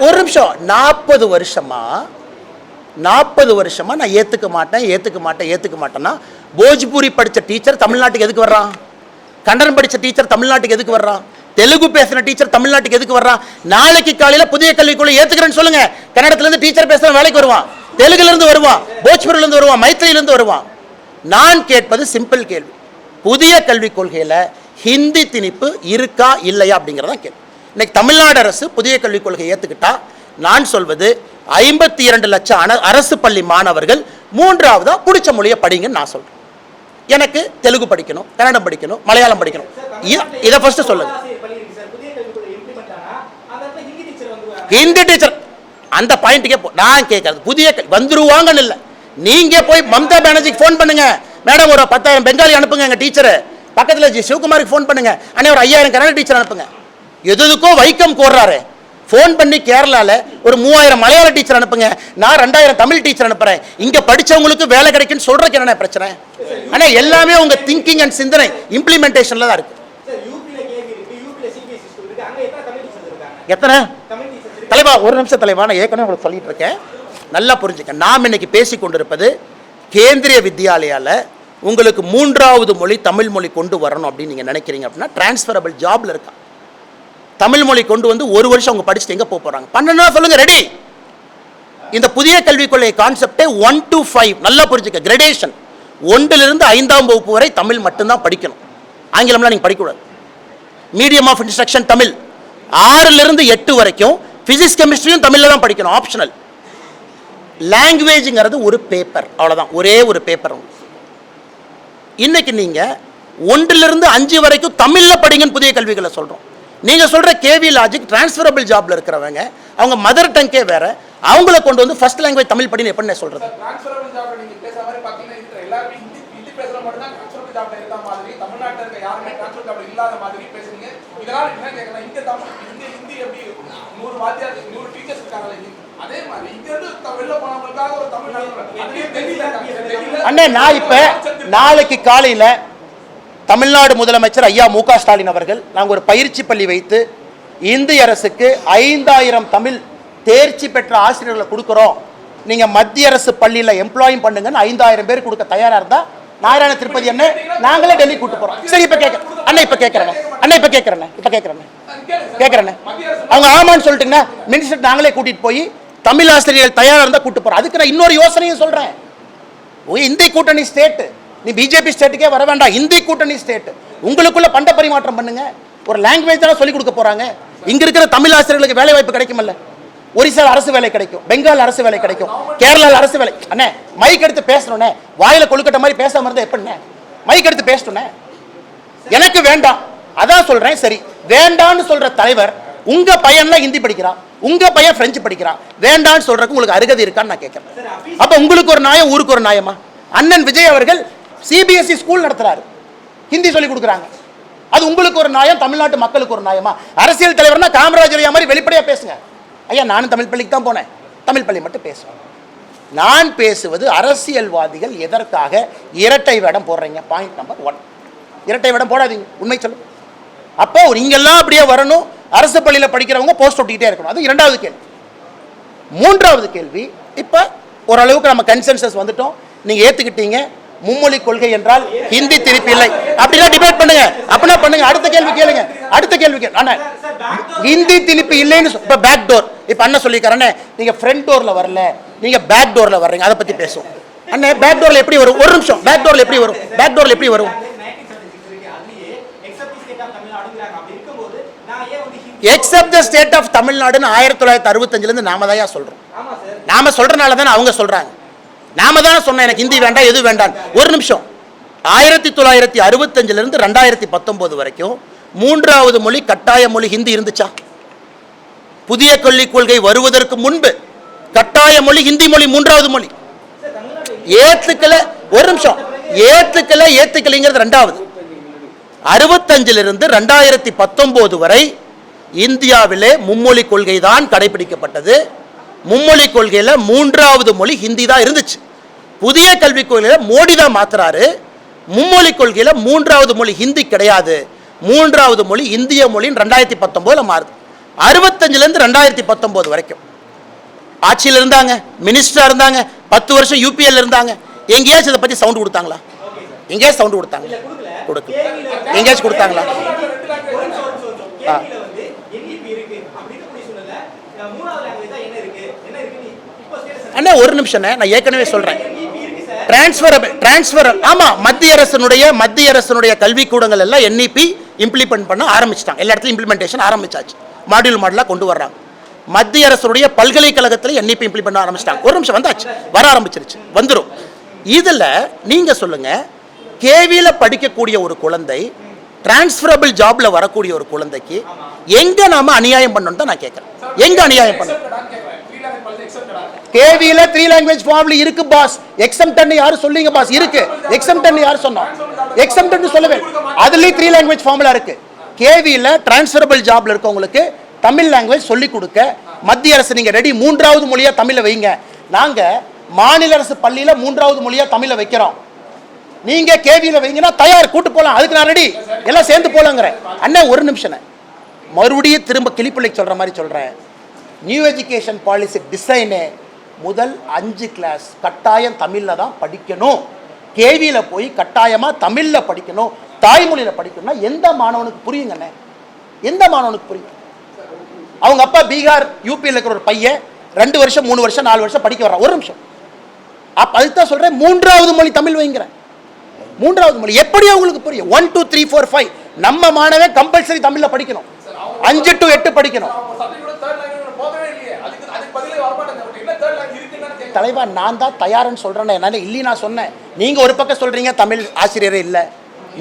ஒரு நிமிஷம். 40 வருஷமா நான் ஏத்துக்க மாட்டேன்னா போஜ்பூரி படிச்ச டீச்சர் தமிழ்நாட்டுக்கு எதுக்கு வர்றான்? கன்னடம் படிச்ச டீச்சர் தமிழ்நாட்டுக்கு எதுக்கு வர்றான்? தெலுங்கு பேசுற டீச்சர் தமிழ்நாட்டுக்கு எதுக்கு வர்றான்? நாளைக்கு காலையில புதிய கல்விக்குள்ள ஏத்துக்கிறேன்னு சொல்லுங்க. கன்னடத்துல இருந்து டீச்சர் பேசுற வேலைக்கு வருவான், தெலுங்குல இருந்து வருவான், போஜ்பூரில இருந்து வருவான், மைத்திரியில இருந்து வருவான். நான் கேட்பது சிம்பிள் கேள்வி. புதிய கல்விக் கொள்கையில ஹிந்தி திணிப்பு இருக்கா இல்லையா அப்படிங்கறத கேள்வி. இன்னைக்கு தமிழ்நாடு அரசு புதிய கல்விக் கொள்கையை ஏத்துக்கிட்டா நான் சொல்வது 52 லட்சம் அரசு பள்ளி மாணவர்கள் 3ஆவதா பிடிச்ச மொழியை படிங்கன்னு நான் சொல்றேன். எனக்கு தெலுங்கு படிக்கணும், கன்னடம் படிக்கணும், மலையாளம் படிக்கணும். இதை ஃபர்ஸ்ட் சொல்லுங்க. ஹிந்தி டீச்சர் அந்த பாயிண்ட்டுக்கே நான் கேட்கறது புதிய வந்துருவாங்கன்னு இல்லை. நீங்க போய் மம்தா பானர்ஜிக்கு ஃபோன் பண்ணுங்க. மேடம் ஒரு 10,000 பெங்காலி அனுப்புங்க எங்க டீச்சர். பக்கத்தில் சிவகுமாருக்கு ஃபோன் பண்ணுங்க. அண்ணே ஒரு 5000 கன்னட டீச்சர் அனுப்புங்க. எதுக்கோ வைக்கம் கோர்றாரு. ஃபோன் பண்ணி கேரளால ஒரு 3000 மலையாள டீச்சர் அனுப்புங்க. நான் 2000 தமிழ் டீச்சர் அனுப்புறேன். இங்க படிச்சவங்களுக்கு வேலை கிடைக்குன்னு சொல்றதுக்கு என்ன பிரச்சனை? ஆனா எல்லாமே உங்க திங்கிங் அண்ட் சிந்தனை இம்ப்ளிமெண்டேஷன்ல தான் இருக்கு. எத்தனை தலைவா? ஒரு நிமிஷம் தலைவா, நான் ஏற்கனவே உங்களுக்கு சொல்லிட்டு இருக்கேன், நல்லா புரிஞ்சுக்க. நாம் இன்னைக்கு பேசிக் கொண்டிருப்பது கேந்திரிய வித்யாலயால உங்களுக்கு 3வது மொழி தமிழ் மொழி கொண்டு வரணும் அப்படின்னு நீங்க நினைக்கிறீங்க அப்படின்னா டிரான்ஸ்ஃபரபிள் ஜாப்ல இருக்கா தமிழ் மொழி கொண்டு வந்து 1 வருஷம் அவங்க படிச்சுட்டு எங்க போறாங்க? பண்ணனா சொல்லுங்க. ரெடி. இந்த புதிய கல்விக் கொள்கை கான்செப்டே 1 to 5 நல்லா புரிஞ்சுக்க. கிரேடேஷன் 1லிருந்து 5ஆம் வகுப்பு வரை தமிழ் மட்டும்தான் படிக்கணும். ஆங்கிலம்லாம் நீங்க படிக்கக்கூடாது. Medium of instruction Tamil. 6லிருந்து 8 வரைக்கும் பிசிக்ஸ் கெமிஸ்ட்ரியும் தமிழ்ல தான் படிக்கணும், ஆப்ஷனல். லாங்குவேஜ்ங்கிறது ஒரு பேப்பர், அவ்வளவுதான், ஒரே ஒரு பேப்பர். இன்னைக்கு நீங்க 1லிருந்து 5 வரைக்கும் தமிழ்ல படிங்கன்னு புதிய கல்விகளை சொல்றோம். நீங்க சொல்ற கேவி லாஜிக் டிரான்ஸ்ஃபரபிள் ஜாப்ல இருக்கிறவங்க அவங்க மதர் டங்கே வேற, அவங்கள கொண்டு வந்து ஃபர்ஸ்ட் லாங்குவேஜ் தமிழ் படின்னு எப்படி சொல்றது? டிரான்ஸ்ஃபரபிள் ஜாப்ல நீங்க பேசுற மாதிரி பாத்தீங்கன்னா இதுல எல்லாரும் ஹிந்தி பேசுற மட்டும் தான் டிரான்ஸ்ஃபரபிள் ஜாப்ல இருக்க மாதிரி, தமிழ்நாட்டுல இருக்க யாருமே டிரான்ஸ்ஃபரபிள் ஜாப்ல இல்லாத மாதிரி பேசுறீங்க. இதனால என்ன கேக்குறேன், இங்க ஹிந்தி எப்படி 100 வாத்தியார் 100 டீச்சர்ஸ் இருக்காங்கல, அதே மாதிரி இங்க இருந்து வெளில போனவங்களுக்காக ஒரு தமிழ் அண்ணே. நான் இப்ப நாளைக்கு காலையில தமிழ்நாடு முதலமைச்சர் ஐயா மு க ஸ்டாலின் அவர்கள் நாங்கள் ஒரு பயிற்சி பள்ளி வைத்து இந்திய அரசுக்கு 5000 தமிழ் தேர்ச்சி பெற்ற ஆசிரியர்களை கொடுக்குறோம், நீங்க மத்திய அரசு பள்ளியில எம்ப்ளாயும் பண்ணுங்கன்னு 5000 பேர் கொடுக்க தயாரா இருந்தா நாராயண திருப்பதி என்ன நாங்களே டெல்லி கூட்டு போறோம். சரி, இப்ப கேட்கறேன். அவங்க ஆமான்னு சொல்லிட்டீங்கன்னா மினிஸ்டர் நாங்களே கூட்டிட்டு போய் தமிழ் ஆசிரியர்கள் தயாரா இருந்தா கூட்டு போறோம். அதுக்கு நான் இன்னொரு யோசனையும் சொல்றேன். இந்திய கூட்டணி ஸ்டேட், நீ பிஜேபி ஸ்டேட்டுக்கே வர வேண்டாம், இந்தி கூட்டணி ஸ்டேட், உங்களுக்குள்ள பண்ட பரிமாற்றம் பண்ணுங்க. ஒரு லாங்குவேஜ் தான் சொல்லி கொடுக்க போறாங்க. இங்க இருக்கிற தமிழ் ஆசிரியர்களுக்கு வேலை வாய்ப்பு கிடைக்கும்ல. ஒரிசா அரசு வேலை கிடைக்கும், பெங்கால் அரசு வேலை கிடைக்கும், கேரளா அரசு வேலை. அண்ணே மைக் எடுத்து பேசணும்னே, வாயில கொழுக்கட்ட மாதிரி பேசாம இருந்தா எப்படிண்ணே? மைக் எடுத்து பேசணும். எனக்கு வேண்டாம், அதான் சொல்றேன். சரி, வேண்டான்னு சொல்ற தலைவர் உங்க பையன்லாம் ஹிந்தி படிக்கிறான், உங்க பையன் பிரெஞ்சு படிக்கிறான், வேண்டான்னு சொல்றதுக்கு உங்களுக்கு அருகதை இருக்கான்னு நான் கேட்கிறேன். அப்ப உங்களுக்கு ஒரு நியாயம், ஊருக்கு ஒரு நியாயமா? அண்ணன் விஜய் அவர்கள் சிபிஎஸ்இ ஸ்கூல் நடத்துறாரு, ஹிந்தி சொல்லி கொடுக்குறாங்க. அது உங்களுக்கு ஒரு நியாயம், தமிழ்நாட்டு மக்களுக்கு ஒரு நியாயமா? அரசியல் தலைவர்னா காமராஜர் மாதிரி வெளிப்படையா பேசுங்க. ஐயா நானும் தமிழ் பள்ளிக்கு தான் போனேன், தமிழ் பள்ளி மட்டும் பேசுவேன். நான் பேசுவது அரசியல்வாதிகள் எதற்காக இரட்டை வேடம் போடுறீங்க? பாயிண்ட் நம்பர் 1, இரட்டை வேடம் போடாதீங்க, உண்மை சொல்லு. அப்போ நீங்கெல்லாம் அப்படியே வரணும், அரசு பள்ளியில் படிக்கிறவங்க போஸ்ட் ஒட்டிக்கிட்டே இருக்கணும். அது இரண்டாவது கேள்வி. மூன்றாவது கேள்வி, இப்போ ஓரளவுக்கு நம்ம கன்சென்சஸ் வந்துட்டோம், நீங்க ஏத்துக்கிட்டீங்க. மும்மொழி கொள்கை என்றால் ஹிந்தி திருப்பி இல்லை, அப்படிலாம் டிபேட் பண்ணுங்க, அப்படின்னா பண்ணுங்க. அடுத்த கேள்வி கேளுங்க, அடுத்த கேள்வி கேளு. அண்ணா ஹிந்தி திருப்பி இல்லைன்னு இப்போ பேக் டோர், இப்போ அண்ணன் சொல்லிக்கிறேன்னே, நீங்க ஃப்ரண்ட் டோர்ல வரல, நீங்க பேக் டோர்ல வர்றீங்க, அதை பத்தி பேசுவோம். அண்ணே பேக் டோர்ல எப்படி வரும்? ஒரு நிமிஷம், பேக் டோர்ல எப்படி வரும்? பேக் டோர்ல எப்படி வரும்? எக்ஸப்ட் த ஸ்டேட் ஆஃப் தமிழ்நாடுன்னு 1965 இருந்து நாம தான் சொல்றோம். நாம சொல்றனால தானே அவங்க சொல்றாங்க. நாம தானே சொன்னோம் எனக்கு ஹிந்தி வேண்டாம், எது வேண்டாம். ஒரு நிமிஷம், 1965 இருந்து 2019 வரைக்கும் மூன்றாவது மொழி கட்டாய மொழி ஹிந்தி இருந்துச்சா? புதிய கல்விக் கொள்கை வருவதற்கு முன்பு கட்டாய மொழி ஹிந்தி மொழி, மூன்றாவது மொழி. ஏத்துக்கல, ஒரு நிமிஷம், ஏத்துக்கலைங்கிறது ரெண்டாவது. 65 இருந்து 2019 வரை இந்தியாவிலே மும்மொழி கொள்கை தான் கடைபிடிக்கப்பட்டது. மும்மொழி கொள்கையில மூன்றாவது மொழி ஹிந்தி தான் இருந்துச்சு. புதிய கல்விக் கொள்கையில மோடி தான் மாத்துறாரு. மும்மொழி கொள்கையில மூன்றாவது மொழி ஹிந்தி கிடையாது, மூன்றாவது மொழி இந்திய மொழின்னு 2019 மாறுது. 65 இருந்து 2019 வரைக்கும் ஆட்சியில் இருந்தாங்க, மினிஸ்டரா இருந்தாங்க, 10 வருஷம் யூபிஎல் இருந்தாங்க. எங்கேயாச்சும் இதை பத்தி சவுண்ட் கொடுத்தாங்களா? எங்கேயாச்சும் சவுண்ட் கொடுத்தாங்க? கொடுக்கல. எங்கேயாச்சும் கொடுத்தாங்களா? அண்ணா ஒரு நிமிஷம், நான் ஏற்கனவே சொல்றேன், டிரான்ஸ்ஃபர். ஆமா, மத்திய அரசினுடைய கல்விக்கூடங்கள் எல்லாம் NEP இம்ப்ளிமெண்ட் பண்ண ஆரம்பிச்சிட்டாங்க. எல்லா இடத்துலையும் இம்ப்ளிமெண்டேஷன் ஆரம்பிச்சாச்சு, மாடலா கொண்டு வர்றாங்க. மத்திய அரசுடைய பல்கலைக்கழகத்தில் NEP இம்ப்ளிமெண்ட் பண்ண ஆரம்பிச்சிட்டாங்க. ஒரு நிமிஷம், வந்தாச்சு, வர ஆரம்பிச்சிருச்சு, வந்துடும். இதுல நீங்க சொல்லுங்க, கேவியில படிக்கக்கூடிய ஒரு குழந்தை டிரான்ஸ்ஃபரபிள் ஜாப்ல வரக்கூடிய ஒரு குழந்தைக்கு எங்க நாம அநியாயம் பண்ணணும் தான் நான் கேட்கிறேன். எங்க அநியாயம் பண்ணணும்? கேவியில 3 லாங்குவேஜ் ஃபார்ம்ல இருக்கு பாஸ். எக்ஸம்ப்டன் யாரு சொல்லுங்க பாஸ்? இருக்கு. எக்ஸம்ப்டன் யாரு சொன்னா? எக்ஸம்ப்டன் சொல்லவே, அதுலயே 3 லாங்குவேஜ் ஃபார்ம்ல இருக்கு. கேவியில டிரான்ஸ்ஃபரபிள் ஜாப்ல இருக்கவங்களுக்கு தமிழ் லாங்குவேஜ் சொல்லி கொடுக்க மத்திய அரசு நீங்க ரெடி, மூன்றாவது மொழியா தமிழை வைங்க. நாங்க மாநில அரசு பள்ளியில மூன்றாவது மொழியா தமிழை வைக்கிறோம், நீங்க கேவியில வைங்கன்னா தயார், கூட்டு போலாம், அதுக்கு நான் ரெடி, எல்லாம் சேர்ந்து போலாங்கிற. அண்ணன் ஒரு நிமிஷம், மறுபடியும் திரும்ப கிளிப்பிள்ளைக்கு சொல்ற மாதிரி சொல்றேன். நியூ எஜுகேஷன் பாலிசி டிசைனு முதல் 5 கிளாஸ் கட்டாயம் தமிழ்ல தான் படிக்கணும். கேவியில போய் கட்டாயமா தமிழ்ல படிக்கணும், தாய்மொழியில படிக்கணும்னா எந்த மாணவனுக்கு புரியுங்கண்ணே? எந்த மாணவனுக்கு புரியும்? அவங்க அப்பா பீகார் யூபியில் இருக்கிற ஒரு பையன் 2 வருஷம் 3 வருஷம் 4 வருஷம் படிக்க வர்றான். ஒரு நிமிஷம், அப்ப அதுதான் சொல்றேன், மூன்றாவது மொழி தமிழ் வைங்கிறேன். மூன்றாவது மொழி எப்படி அவங்களுக்கு புரியும்? 1 2 3 4 5 நம்ம மாணவன் கம்பல்சரி தமிழ்ல படிக்கணும், 5 to 8 படிக்கணும். தலைவா நான் தான் தயார்னு சொல்றேன். என்னால இல்லி நான் சொன்னேன், நீங்க ஒரு பக்கம் சொல்றீங்க தமிழ் ஆசிரியரே இல்லை.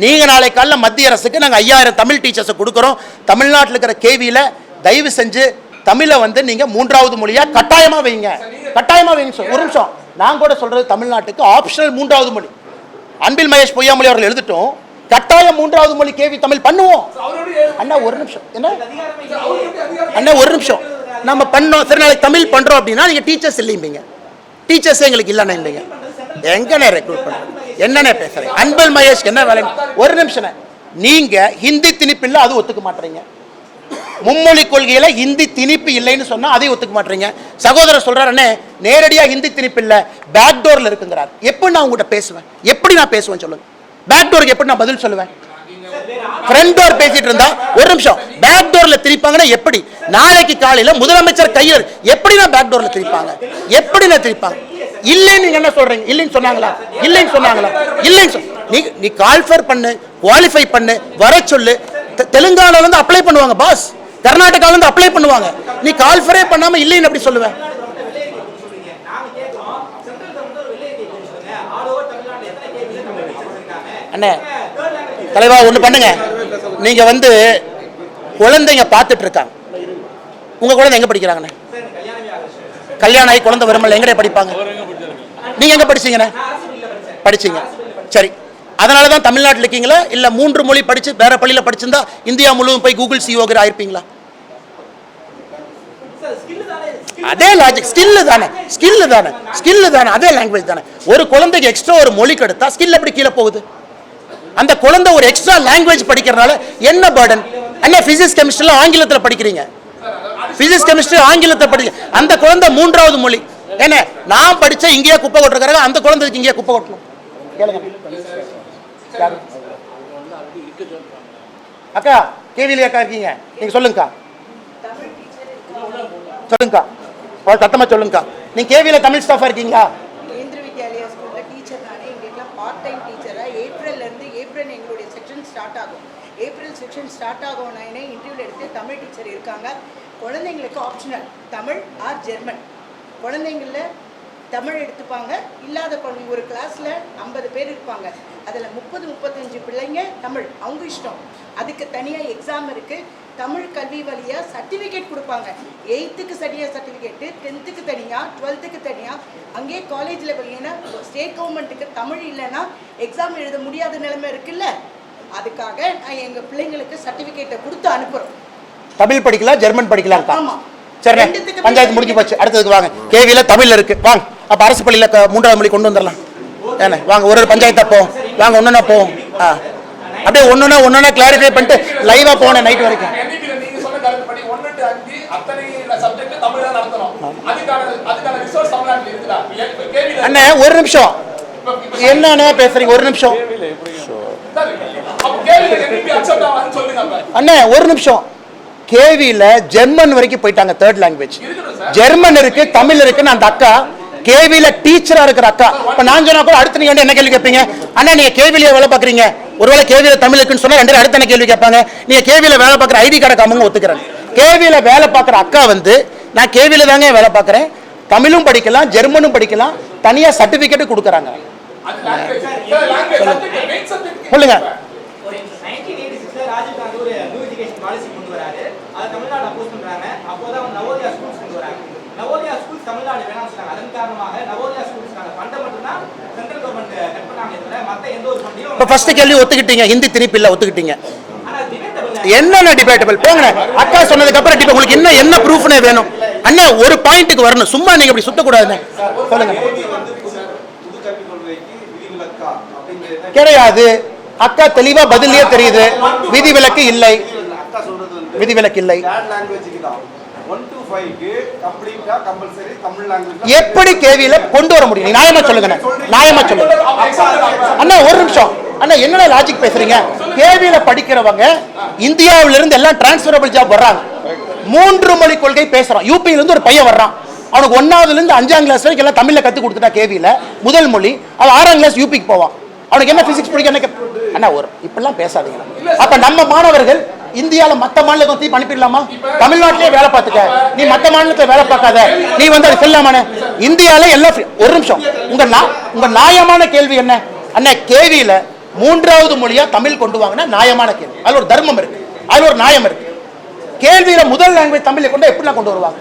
நீங்க நாளை காலைல மத்திய அரசுக்கு நாங்கள் 5000 தமிழ் டீச்சர்ஸை கொடுக்குறோம், தமிழ்நாட்டில் இருக்கிற கேவியில தயவு செஞ்சு தமிழை நீங்க மூன்றாவது மொழியா கட்டாயமா வைங்க, கட்டாயமா வைங்க. ஒரு நிமிஷம், நான் கூட சொல்றது தமிழ்நாட்டுக்கு ஆப்ஷனல் மூன்றாவது மொழி. அன்பில் மகேஷ் பொய்யாமொழி அவர்கள் எழுதிட்டோம், கட்டாயம் மூன்றாவது மொழி கேவி தமிழ் பண்ணுவோம். அண்ணா ஒரு நிமிஷம், என்ன அண்ணா ஒரு நிமிஷம், நம்ம பண்ணோம் சரி, நாளைக்கு தமிழ் பண்றோம் அப்படின்னா நீங்க டீச்சர்ஸ் இல்லைங்க, டீச்சர்ஸ் எங்களுக்கு இல்லைன்னு எங்கண்ணே ரெக்ரூட் பண்ணுறேன்? என்னண்ணே பேசுறேன்? அன்பில் மகேஷ் என்ன வேலை? ஒரு நிமிஷம், நீங்க ஹிந்தி திணிப்பு இல்லை, அது ஒத்துக்க மாட்டீங்க. மும்மொழி கொள்கையில ஹிந்தி திணிப்பு இல்லைன்னு சொன்னா அதை ஒத்துக்க மாட்டீங்க. சகோதரர் சொல்றாருன்னே நேரடியா ஹிந்தி திணிப்பு இல்ல, பேக் டோர்ல இருக்குங்கிறார். எப்படி நான் உங்ககிட்ட பேசுவேன்? எப்படி நான் பேசுவேன் சொல்லுங்க? பேக் டோருக்கு எப்படி நான் பதில் சொல்லுவேன்? ஃப்ரண்ட் டோர் பேசிட்டு இருந்தா ஒரு நிமிஷம், பேக் டோர்ல திரிப்பாங்கன்னா எப்படி? நாளைக்கு காலையில முதலமைச்சர் கையில் எப்படி நான் பேக் டோர்ல திரிப்பாங்க? எப்படி நான் திரிப்பாங்க? இல்லைன்னு நீங்க என்ன சொல்றீங்க? இல்லைன்னு சொன்னாங்களா? இல்லைன்னு சொன்னாங்களா? இல்லைன்னு நீ கால்ஃபர் பண்ணு, குவாலிஃபை பண்ணு, வர சொல்லு. தெலுங்கானால இருந்து அப்ளை பண்ணுவாங்க பாஸ், கர்நாடகால இருந்து அப்ளை பண்ணுவாங்க. நீ கால்ஃபரே பண்ணாம இல்லைன்னு எப்படி சொல்லுவேன்? அண்ணே தலைவா ஒண்ணு பண்ணுங்க, நீங்க குழந்தைங்க பார்த்துட்டு இருக்காங்க, உங்க குழந்தை எங்க படிக்கிறாங்கண்ணே? கல்யாணம் ஆகி குழந்தை வருமல்ல, எங்கடே படிப்பாங்க? நீங்க எங்க படிச்சீங்கண்ணே? படிச்சீங்க, சரி. அதனால தான் தமிழ்நாட்டில் இருக்கீங்களா இல்லை 3 மொழி படித்து வேற பள்ளியில் படிச்சிருந்தா இந்தியா முழுவதும் போய் கூகுள் சிஓகர் ஆயிருப்பீங்களா? அதே லாஜிக், ஸ்கில் தானே, அதே லாங்குவேஜ் தானே. ஒரு குழந்தைக்கு எக்ஸ்ட்ரா ஒரு மொழி கெடுத்தா ஸ்கில் எப்படி கீழே போகுது? அந்த குழந்தை ஒரு எக்ஸ்ட்ரா லாங்குவேஜ் படிக்கிறதுனால என்ன பர்டன்? என்ன பிசிக்ஸ் கெமிஸ்ட்ரியில் ஆங்கிலத்தில் படிக்கிறீங்க, பிசிக்ஸ் கெமிஸ்ட்ரி ஆங்கிலத்தை படிக்க, அந்த குழந்தை 3வது மொழி. என்ன நான் படிச்ச இங்கேயே குப்பை கொட்டுறாங்க, அந்த குழந்தைக்கு இங்கேயே குப்பை கொட்டணும். அக்கா கேவிலி அக்கா இருக்கீங்க, நீங்க சொல்லுங்கக்கா, சொல்லுங்கக்கா, சத்தமா சொல்லுங்கக்கா. நீங்க கேவில தமிழ் ஸ்டாஃபா இருக்கீங்களா? கேந்திர வித்யாலயா ஸ்கூல்ல டீச்சர் நானே. எங்களுக்குலாம் பார்ட் டைம் டீச்சரா ஏப்ரல் எங்களுடைய செக்ஷன் ஸ்டார்ட் ஆகும். ஏப்ரல் செக்ஷன் ஸ்டார்ட் ஆகும்னா இன்டர்வியூல எடுத்து தமிழ் டீச்சர் இருக்காங்க. குழந்தைங்களுக்கு ஆப்ஷனல் தமிழ் ஆர் ஜெர்மன். குழந்தைங்கள தமிழ் எடுத்துப்பாங்க. இல்லாத குழந்தைங்க ஒரு கிளாஸில் 50 பேர் இருப்பாங்க, அதில் 30-35 பிள்ளைங்க தமிழ், அவங்க இஷ்டம். அதுக்கு தனியாக எக்ஸாம் இருக்குது. தமிழ் கல்வி வழியாக சர்டிஃபிகேட் கொடுப்பாங்க. 8க்கு சரியாக சர்டிஃபிகேட்டு, 10க்கு தனியாக, 12க்கு தனியாக. அங்கேயே காலேஜில் பார்த்தீங்கன்னா ஸ்டேட் கவர்மெண்ட்டுக்கு தமிழ் இல்லைன்னா எக்ஸாம் எழுத முடியாத நிலைமை இருக்குல்ல, அதுக்காக நான் எங்கள் பிள்ளைங்களுக்கு சர்டிஃபிகேட்டை கொடுத்து அனுப்புகிறோம். தமிழ் படிக்கலாம், ஜெர்மன் படிக்கலாம். ஆமாம், சரி, பஞ்சாயத்து முடிஞ்சு போச்சு. அடுத்ததுக்கு வாங்க. கேவில தமிழ்ல இருக்கு, வாங்க. அப்ப அரசு பள்ளியில 3வது மொழி கொண்டு வந்துடலாம். ஏன்னா வாங்க, ஒரு பஞ்சாயத்தா போவோம், வாங்க ஒன்னொன்னா போவோம். அப்படியே ஒன்னொன்னா கிளாரிஃபை பண்ணிட்டு லைவா போனேன் நைட் வரைக்கும். நீங்க சொன்ன கருத்துப்படி 1 to 5 அத்தனை சப்ஜெக்ட் தமிழ்ல நடத்தணும். அதுக்கான ரிசோர்ஸ் தமிழ்நாட்டுல இருக்குதா? அண்ணே ஒரு நிமிஷம், என்னண்ணே பேசுறீங்க? ஒரு நிமிஷம் அண்ணே, ஒரு நிமிஷம். கேவில ஜெர்மன் வரைக்கும் போயிட்டாங்க, 3rd லாங்குவேஜ். ஜெர்மன் இருக்கு, தமிழ் இருக்குன்னு அந்த அக்கா கேவில டீச்சரா இருக்கிற அக்கா. இப்ப நான் சொன்னா கூட அடுத்து நீங்க என்ன கேள்வி கேட்பீங்க? அண்ணா நீங்க கேவில வேலை பாக்குறீங்க, ஒருவேளை கேவில தமிழ் இருக்குன்னு சொன்னா 2 அடுத்த என்ன கேள்வி கேட்பாங்க? நீங்க கேவில வேலை பாக்குற ஐடி கார்டு காமங்க ஒத்துக்கிறேன். கேவில வேலை பாக்குற அக்கா வந்து நான் கேவில தாங்க வேலை பாக்குறேன், தமிழும் படிக்கலாம், ஜெர்மனும் படிக்கலாம், தனியா சர்டிபிகேட் கொடுக்கறாங்க. சொல்லுங்க. ராஜீவ் காந்தி ஒரு நியூ எஜுகேஷன் பாலிசி கொண்டு வராரு. அதை தமிழ்நாடு அப்போஸ் பண்றாங்க. அப்போதான் நவோதயா ஸ்கூல்ஸ் கொண்டு வராங்க. நவோதயா ஸ்கூல்ஸ் தமிழ்நாடு வேணாம்னு சொன்னாங்க. அதன் காரணமாக நவோதயா ஸ்கூல்ஸ்க்கான ஃபண்டை மட்டும் தான் சென்ட்ரல் கவர்மெண்ட் கட் பண்ணாங்க. இதுல மத்த எந்த ஒரு ஃபண்டையும் இப்ப ஃபர்ஸ்ட் கேள்வி ஒத்துக்கிட்டீங்க, ஹிந்தி திருப்பி இல்ல ஒத்துக்கிட்டீங்க. ஆனா டிபேட்டபிள் என்னென்ன டிபேட்டபிள் போங்க. அக்கா சொன்னதுக்கு அப்புறம் டிபேட் உங்களுக்கு என்ன ப்ரூஃப்னே வேணும்? அண்ணா ஒரு பாயிண்ட்க்கு வரணும், சும்மா நீங்க இப்படி சுத்த கூடாதுன்னு சொல்லுங்க. கிடையாது, அக்கா தெளிவா பதிலே தெரியுது, விதிவிலக்கு இல்லை, விதிவிலக்கு இல்லை. எப்படி கேவில கொண்டு வர முடியும்? நியாயமா சொல்லுங்க, நியாயமா சொல்லுங்க. அண்ணா ஒரு நிமிஷம், அண்ணா என்ன லாஜிக் பேசுறீங்க? கேவில படிக்கிறவங்க இந்தியாவில இருந்து எல்லாம் டிரான்ஸ்பரபிள் ஜாப் வர்றாங்க. 3 மொழி கொள்கை பேசுறான். யூபியில இருந்து ஒரு பையன் வர்றான், அவனுக்கு 1ஆவதுல இருந்து 5ஆம் கிளாஸ் வரைக்கும் எல்லாம் தமிழ்ல கத்து கொடுத்துட்டா கேவில முதல் மொழி. அவன் 6ஆம் கிளாஸ் யூபிக்கு போவான், அவனுக்கு என்ன பிசிக்ஸ் பிடிக்கும்? என்ன அண்ணா ஒரு இப்பெல்லாம் பேசாதீங்க. அப்ப நம்ம மாணவர்கள் இந்தியால மத்த மாநிலத்துக்கு அனுப்பிடலாமா? தமிழ்நாட்டிலே வேலை பார்த்துக்க, நீ மத்த மாநிலத்துல வேலை பார்க்காத, நீ வந்து அது சொல்லாம இந்தியால எல்லாம். ஒரு நிமிஷம், உங்க நியாயமான கேள்வி என்ன? அண்ணா கேவியில 3வது மொழியா தமிழ் கொண்டு வாங்கினா நியாயமான கேள்வி, அதுல ஒரு தர்மம் இருக்கு, அதுல ஒரு நியாயம் இருக்கு. கேள்வியில முதல் லாங்குவேஜ் தமிழை கொண்டு எப்படிலாம் கொண்டு வருவாங்க?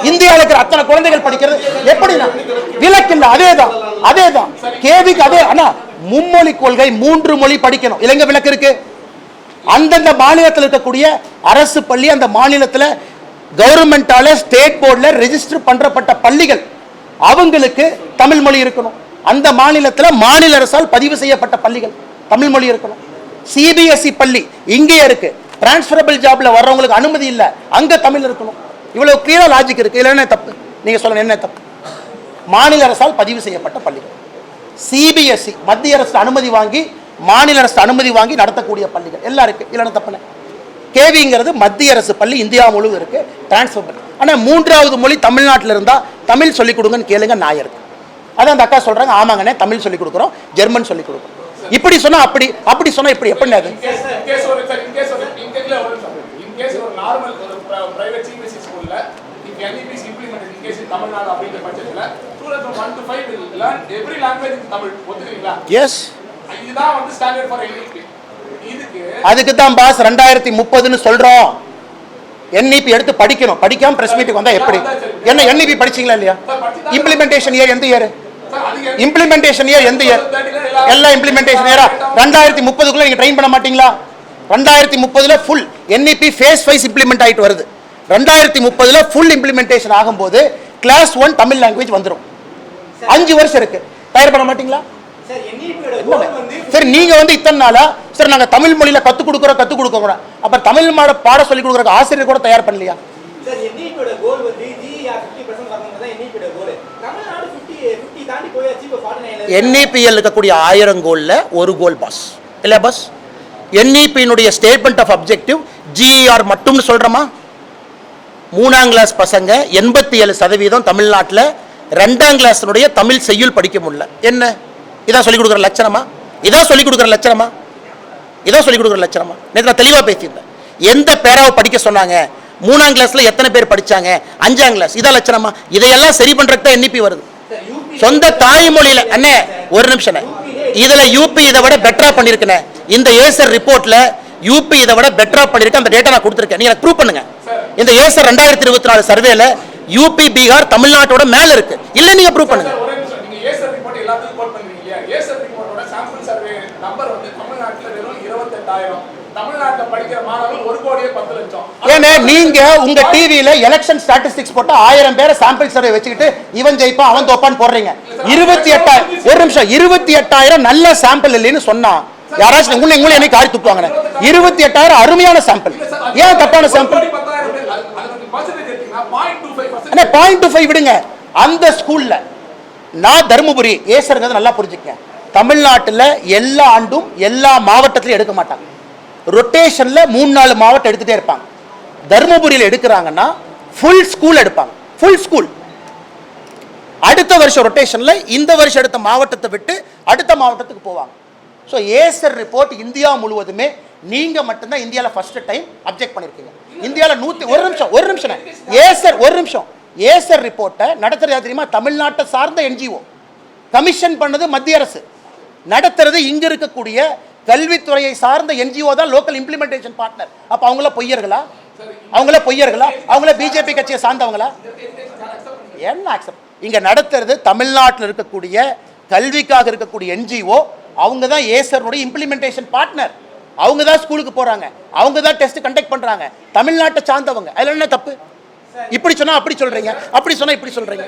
இந்தியாவில் இருக்கிற அத்தனை குழந்தைகள் படிக்கிறது எப்படின்னா விலக்கு இல்ல. அதேதான் கேவிக்கு அதே. அண்ணா மும்மொழி கொள்கை, 3 மொழி படிக்கணும், இலங்கை விலக்கு இருக்கு. அந்தந்த மாநிலத்தில் இருக்கக்கூடிய அரசு பள்ளி, அந்த மாநிலத்தில் கவர்மெண்டால ஸ்டேட் போர்ட்ல ரெஜிஸ்டர் பண்றப்பட்ட பள்ளிகள், அவங்களுக்கு தமிழ் மொழி இருக்கணும். அந்த மாநிலத்தில் மாநில அரசால் பதிவு செய்யப்பட்ட பள்ளிகள் தமிழ் மொழி இருக்கணும். சிபிஎஸ்இ பள்ளி இங்கே இருக்கு, டிரான்ஸ்பரபிள் ஜாப்ல வர்றவங்களுக்கு அனுமதி இல்லை, அங்க தமிழ் இருக்கணும். இவ்வளவு கிளியரா லாஜிக் இருக்கு. இதுல என்ன தப்பு? நீங்க சொல்லுங்க, என்ன தப்பு? மாநில அரசால் பதிவு செய்யப்பட்ட பள்ளிகள், சிபிஎஸ்இ மத்திய அரசு அனுமதி வாங்கி, மாநில அரசு அனுமதி வாங்கி நடத்தக்கூடிய பள்ளிகள் எல்லாம் இருக்கு. இல்லைன்னா தப்புன. கேவிங்கிறது மத்திய அரசு பள்ளி, இந்தியா முழுவதும் இருக்கு, டிரான்ஸ்பர். ஆனா 3வது மொழி தமிழ்நாட்டில் இருந்தா தமிழ் சொல்லிக் கொடுங்கன்னு கேளுங்க, நான் இருக்கு. அதான் அந்த அக்கா சொல்றாங்க, ஆமாங்கண்ணே தமிழ் சொல்லிக் கொடுக்குறோம், ஜெர்மன் சொல்லிக் கொடுக்குறோம். இப்படி சொன்னா அப்படி சொன்னா இப்படி எப்படி? NEP is implemented in case in Tamil Nadu அப்படிங்கிற பட்சத்துல students from 1 to 5 will learn every language in Tamil. ஒத்துக்கிறீங்களா? எஸ், இதுதான் வந்து ஸ்டாண்டர்ட் ஃபார் NEP. அதுக்கு தான் பாஸ் 2030ன்னு சொல்றோம். NEP எடுத்து படிக்கணும், படிக்காம பிரஸ் மீட்டுக்கு வந்தா எப்படி? என்ன NEP படிச்சீங்களா இல்லையா? இம்ப்ளிமெண்டேஷன் இயர் எந்த இயர்? இம்ப்ளிமெண்டேஷன் இயர் எந்த இயர்? எல்லாம் இம்ப்ளிமெண்டேஷன் ஏரா 2030க்குள்ள நீங்க ட்ரெயின் பண்ண மாட்டீங்களா? 2030ல full NEP phase wise implement ஆயிட்டு வருது. 2030ல ஃபுல் இம்ப்ளிமெண்டேஷன் ஆகும்போது கிளாஸ் 1 தமிழ் லாங்குவேஜ் வந்துரும். 5 வருஷம் இருக்கு. தயார் பண்ண மாட்டீங்களா? சார் என்இபியோட கோல் வந்து சரி, நீங்க வந்து இத்தனை நாளா சார் நாங்க தமிழ் மொழியில கத்து கொடுக்கறோம். அப்ப தமிழ் பாட சொல்லி கொடுக்கறதுக்கு ஆசிரியர் கூட தயார் பண்ணலையா? சார் என்இபியோட கோல் வந்து GER 50% வரணும் தான் என்இபியோட கோல். தமிழ்நாடு 50 தாண்டி போயாச்சு. இப்போ 49ல NEPL இருக்கக்கூடிய 1000 கோல்ல ஒரு கோல் பாஸ் இல்ல பாஸ். NEP-னுடைய ஸ்டேட்மெண்ட் ஆஃப் அப்ஜெக்டிவ் GER மட்டும்னு சொல்றோமா? 3ஆம் கிளாஸ் பசங்க 87% தமிழ்நாட்டில் 2ஆம் கிளாஸ்னுடைய தமிழ் செய்யுள் படிக்க முடியல. என்ன இதான் சொல்லிக் கொடுக்குற லட்சணமா? இதான் சொல்லிக் கொடுக்குற லட்சணமா? நேற்று நான் தெளிவாக பேசியிருந்தேன். எந்த பேராவை படிக்க சொன்னாங்க? 3ஆம் கிளாஸ்ல எத்தனை பேர் படிச்சாங்க? 5ஆம் கிளாஸ். இதான் லட்சணமா? இதையெல்லாம் சரி பண்றதுக்கு தான் NEP வருது. சொந்த தாய்மொழியில அண்ணே ஒரு நிமிஷம், இதுல UP இதை விட பெட்டரா பண்ணிருக்கேன். இந்த ஏசர் ரிப்போர்ட்ல UP இதை விட பெட்டரா பண்ணிருக்கேன். அந்த டேட்டா நான் கொடுத்துருக்கேன். நீங்க ப்ரூவ் பண்ணுங்க. இந்த ஏசர் 2024 சர்வேல UP பீகார் தமிழ்நாட்டோட மேல இருக்கு. இல்ல நீங்க ப்ரூவ் பண்ணுங்க. ஒரே நிமிஷம், நீங்க ஏசர் ரிப்போர்ட் எல்லாத்துக்கும் கோட் பண்றீங்க இல்லையா? ஏசர் ரிப்போர்ட்டோட சாம்பிள் சர்வே நம்பர் வந்து தமிழ்நாட்டுல வெறும் 28,000. தமிழ்நாட்டுல படிக்கிற மாணவர்கள் 1,10,00,000. ஏன்னா நீங்க உங்க டிவியில எலெக்ஷன் ஸ்டாட்டிஸ்டிக்ஸ் போட்டு 1000 பேரை சாம்பிள் சர்வே வச்சுக்கிட்டு இவன் ஜெயிப்பான் அவன் தோப்பான்னு போடுறீங்க. 28,000 ஒரு நிமிஷம், 28,000 நல்ல சாம்பிள் இல்லைன்னு சொன்னா யாராச்சும் உங்களை என்னைக்கு காரி துப்புவாங்க? 28,000 அருமையான சாம்பிள். ஏன் தப்பான சாம்பிள்? 0.25 விடுங்க. அந்த ஸ்கூல்ல நான் தருமபுரி ஏசருங்கிறது நல்லா புரிஞ்சுக்கங்க. தமிழ்நாட்டில் எல்லா ஆண்டும் எல்லா மாவட்டத்திலும் எடுக்க மாட்டாங்க. ரொட்டேஷன்ல 3-4 மாவட்டம் எடுத்துட்டே இருப்பாங்க. தருமபுரியில் எடுக்கிறாங்கன்னா ஃபுல் ஸ்கூல் எடுப்பாங்க. ஃபுல் ஸ்கூல் அடுத்த வருஷம் ரொட்டேஷன்ல இந்த வருஷம் எடுத்த மாவட்டத்தை விட்டு அடுத்த மாவட்டத்துக்கு போவாங்க. ஸோ ஏசர் ரிப்போர்ட் இந்தியா முழுவதுமே நீங்க மட்டும்தான் இந்தியாவில் ஃபர்ஸ்ட் டைம் அப்ஜெக்ட் பண்ணிருக்கீங்க. இந்தியாவில் ஒரு நிமிஷம் ஏசர் ரிப்போர்ட்டை நடத்துறது தெரியுமா? தமிழ்நாட்டை சார்ந்த NGO கமிஷன் பண்ணது மத்திய அரசு, நடத்துறது இங்க இருக்கக்கூடிய கல்வித்துறையை சார்ந்த NGO தான் லோக்கல் இம்ப்ளிமெண்டேஷன் பார்ட்னர். அப்ப அவங்கள பொய்யர்களா? அவங்கள பிஜேபி கட்சியை சார்ந்தவங்களா? என்ன அக்செப்ட்? இங்க நடத்துறது தமிழ்நாட்டில் இருக்கக்கூடிய கல்விக்காக இருக்கக்கூடிய NGO. அவங்க தான் ஏசருடைய இம்ப்ளிமெண்டேஷன் பார்ட்னர். அவங்க தான் ஸ்கூலுக்கு போறாங்க, அவங்க தான் டெஸ்ட் கண்டக்ட் பண்றாங்க. தமிழ்நாட்டை சார்ந்தவங்க. அதுல என்ன தப்பு? இப்படி சொன்னா அப்படி சொல்றீங்க, அப்படி சொன்னா இப்படி சொல்றீங்க.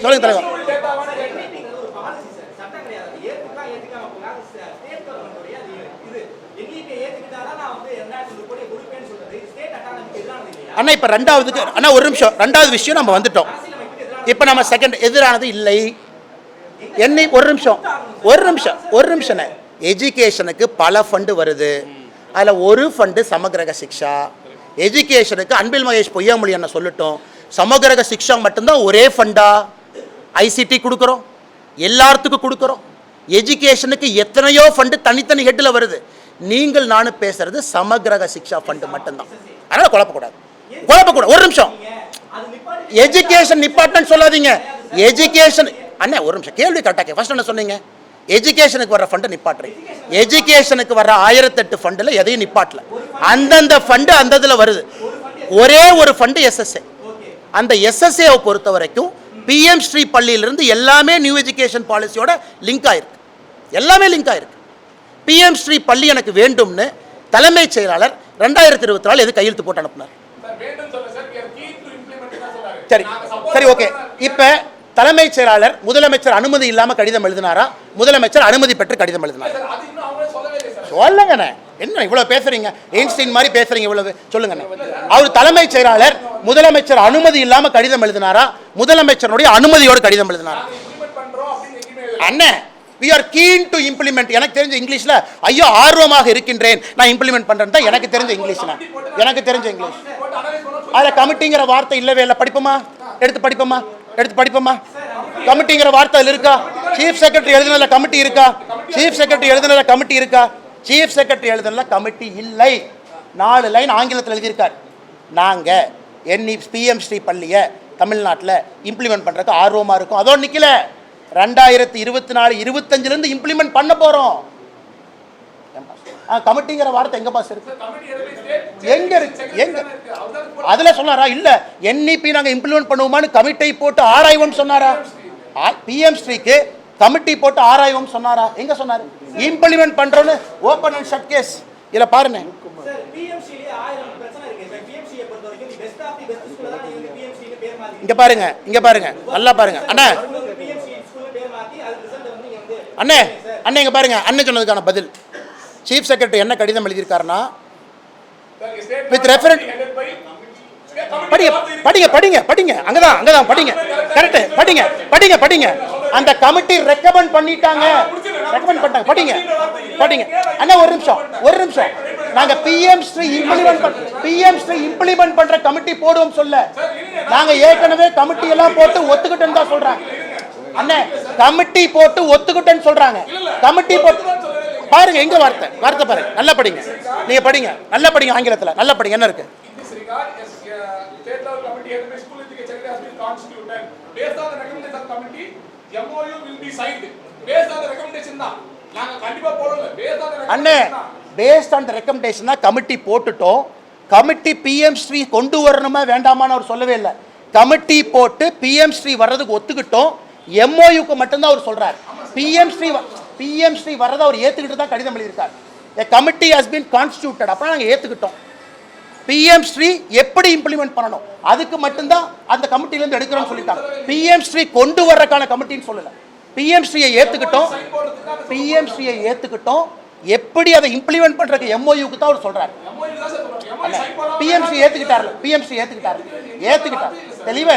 சொல்லுங்க தலைவர். அண்ணா இப்ப ரெண்டாவதுக்கு அண்ணா ஒரு நிமிஷம், ரெண்டாவது விஷயம் நம்ம வந்துட்டோம். இப்ப நம்ம செகண்ட் எதிரானது இல்லை. என்னை ஒரு நிமிஷம் எஜுகேஷனுக்கு பல ஃபண்டு வருது. அதுல ஒரு ஃபண்டு சமகிரக சிக்ஷா. எஜுகேஷனுக்கு அன்பில் மகேஷ் பொய்யாமொழி என்ன சொல்லட்டும், சமகிரக சிக்ஷா மட்டும்தான் ஒரே ஃபண்டா? ICT கொடுக்குறோம், எல்லாத்துக்கும் கொடுக்குறோம். எஜுகேஷனுக்கு எத்தனையோ ஃபண்டு தனித்தனி ஹெட்டில் வருது. நீங்கள் நானும் பேசுறது சமகிரக சிக்ஷா ஃபண்டு மட்டும்தான். அதனால குழப்பக்கூடாது. ஒரு நிமிஷம், எஜுகேஷன் நிப்பாட்டன் சொல்லாதீங்க. எஜுகேஷன் அண்ணா ஒரு நிமிஷம், கேள்வி கரெக்டாக ஃபர்ஸ்ட் என்ன சொன்னீங்க? எஜுகேஷனுக்கு வர்ற ஃபண்டை நிப்பாட்டுறீங்க. எஜுகேஷனுக்கு வர்ற 1008 ஃபண்டில் எதையும் நிப்பாட்டல. அந்தந்த ஃபண்டு அந்த இதில் வருது. ஒரே ஒரு ஃபண்டு SSA. அந்த SSAவை பொறுத்த வரைக்கும் PM ஸ்ரீ பள்ளியிலிருந்து எல்லாமே நியூ எஜுகேஷன் பாலிசியோட லிங்க் ஆயிருக்கு. எல்லாமே லிங்க் ஆயிருக்கு. PM ஸ்ரீ பள்ளி எனக்கு வேண்டும்னு தலைமைச் செயலாளர் 2024 எது கையெழுத்து போட்டு அனுப்புனார். சரி ஓகே. இப்ப தலைமைச் செயலாளர் முதலமைச்சர் அனுமதி இல்லாம கடிதம் எழுதினாரா? முதலமைச்சர் அனுமதி பெற்று கடிதம் எழுதினாரா? சொல்லுங்க. என்ன இவ்வளவு பேசுறீங்க? எயின்ஸ்டைன் மாதிரி பேசுறீங்க இவ்வளவு. சொல்லுங்க. அவர் தலைமைச் செயலாளர் முதலமைச்சர் அனுமதி இல்லாம கடிதம் எழுதினாரா? முதலமைச்சருடைய அனுமதியோடு கடிதம் எழுதினாரா? அண்ணே we are keen to implement. எனக்கு தெரிஞ்ச இங்கிலீஷ்ல ஐயோ ஆர்வமாக இருக்கின்றேன் நான் இம்ப்ளிமெண்ட் பண்றேன் தான் எனக்கு தெரிஞ்ச இங்கிலீஷ். அதுல கமிட்டிங்கிற வார்த்தை இல்லவே இல்லை. எடுத்து படிப்போமா? கமிட்டிங்கிற வார்த்தை அதில் இருக்கா? சீஃப் செக்ரட்டரி எழுதினதுல கமிட்டி இருக்கா? சீஃப் செக்ரட்டரி எழுதினதுல கமிட்டி இல்லை. 4 லைன் ஆங்கிலத்தில் எழுதியிருக்கார். நாங்க PM ஸ்ரீ பள்ளியை தமிழ்நாட்டில் இம்ப்ளிமெண்ட் பண்றதுக்கு ஆர்வமா இருக்கும். அதோடு நிக்கல, 2024-25 இம்ப்ளிமெண்ட் பண்ண போறோம். கமிட்டிங்கிற வார்த்தை எங்க பாஸ் இருக்கு? எங்க அதுல சொன்னாரா? இல்ல NEP நாங்க இம்ப்ளிமெண்ட் பண்ணுவோமான்னு கமிட்டி போட்டு ஆராய்வோம்னு சொன்னாரா? PM ஸ்ரீக்கு கமிட்டி போட்டு ஆராய்வோம் சொன்னாரா? எங்க சொன்னாரு? இம்ப்ளிமெண்ட் பண்றோன்னு ஓபன் அண்ட் ஷட் கேஸ். இதுல பாருங்க சார் பிஎம்சிலே 1000 பிரச்சனை இருக்கு சார். பிஎம்சியை பொறுத்த வரைக்கும் the best of the best ஸ்கூல்ல தான் நீங்க பிஎம்சிக்கு பேர் மாத்தி இங்க பாருங்க நல்லா பாருங்க அண்ணா. பிஎம்சி ஸ்கூல்ல பேர் மாத்தி அது ரிசல்ட் வந்து நீங்க வந்து அண்ணே இங்க பாருங்க அண்ணன் சொன்னதுக்கான பதில். சீஃப் செக்ரட்டரி என்ன கடிதம் எழுதியிருக்காருன்னா with reference படிங்க அங்கதான் படிங்க கரெக்ட் படிங்க அந்த கமிட்டி ரெக்கமெண்ட் பண்ணிட்டாங்க படிங்க அண்ணா ஒரு நிமிஷம் நாங்க பிஎம்ஸ்ரீ இம்ப்ளிமெண்ட் பண்ற கமிட்டி போடுவோம் சொல்ல நாங்க ஏற்கனவே கமிட்டி எல்லாம் போட்டு ஒத்துக்கிட்டேன்னு தான் சொல்றாங்க அண்ணே. கமிட்டி போட்டு ஒத்துக்கிட்டேன்னு சொல்றாங்க. கமிட்டி போட்டு பாருங்க எங்க வார்த்தை பாருங்க நல்லா படிங்க. நீங்க படிங்க நல்லா படிங்க ஆங்கிலத்துல நல்லா படிங்க என்ன இருக்கு. State level committee and school education secretary has been constituted. Based on the recommendation of the committee, MOU will be signed. Based on the recommendation தான் நாங்க கண்டிப்பா போடல. Based on the அண்ணே recommendation based on the recommendation தான் committee போட்டுட்டோம். Committee PM SHRI கொண்டு வரணுமா வேண்டாமான்னு அவர் சொல்லவே இல்லை. கமிட்டி போட்டு பிஎம்ஸ்ரீ வர்றதுக்கு ஒத்துக்கிட்டோம். எம்ஓயுக்கு மட்டும்தான் அவர் சொல்றாரு. பிஎம்ஸ்ரீ வர்றதை அவர் ஏத்துக்கிட்டு தான் கடிதம் எழுதியிருக்காரு. Committee has been constituted. அப்புறம் நாங்கள் ஏத்துக்கிட்டோம். பிஎம்ஸ்ரீ எப்படி இம்ப்ளிமெண்ட் பண்ணணும் அதுக்கு மட்டும்தான் அந்த கமிட்டிலேருந்து எடுக்கிறோம்னு சொல்லிட்டாங்க. பிஎம்ஸ்ரீ கொண்டு வர்றதுக்கான கமிட்டின்னு சொல்லல. பிஎம்ஸ்ரீயை ஏத்துக்கிட்டோம். எப்படி அதை இம்ப்ளிமெண்ட் பண்றதுக்கு எம்ஓயுக்கு தான் அவர் சொல்றாரு. பிஎம்சி ஏத்துக்கிட்டாரு தெளிவா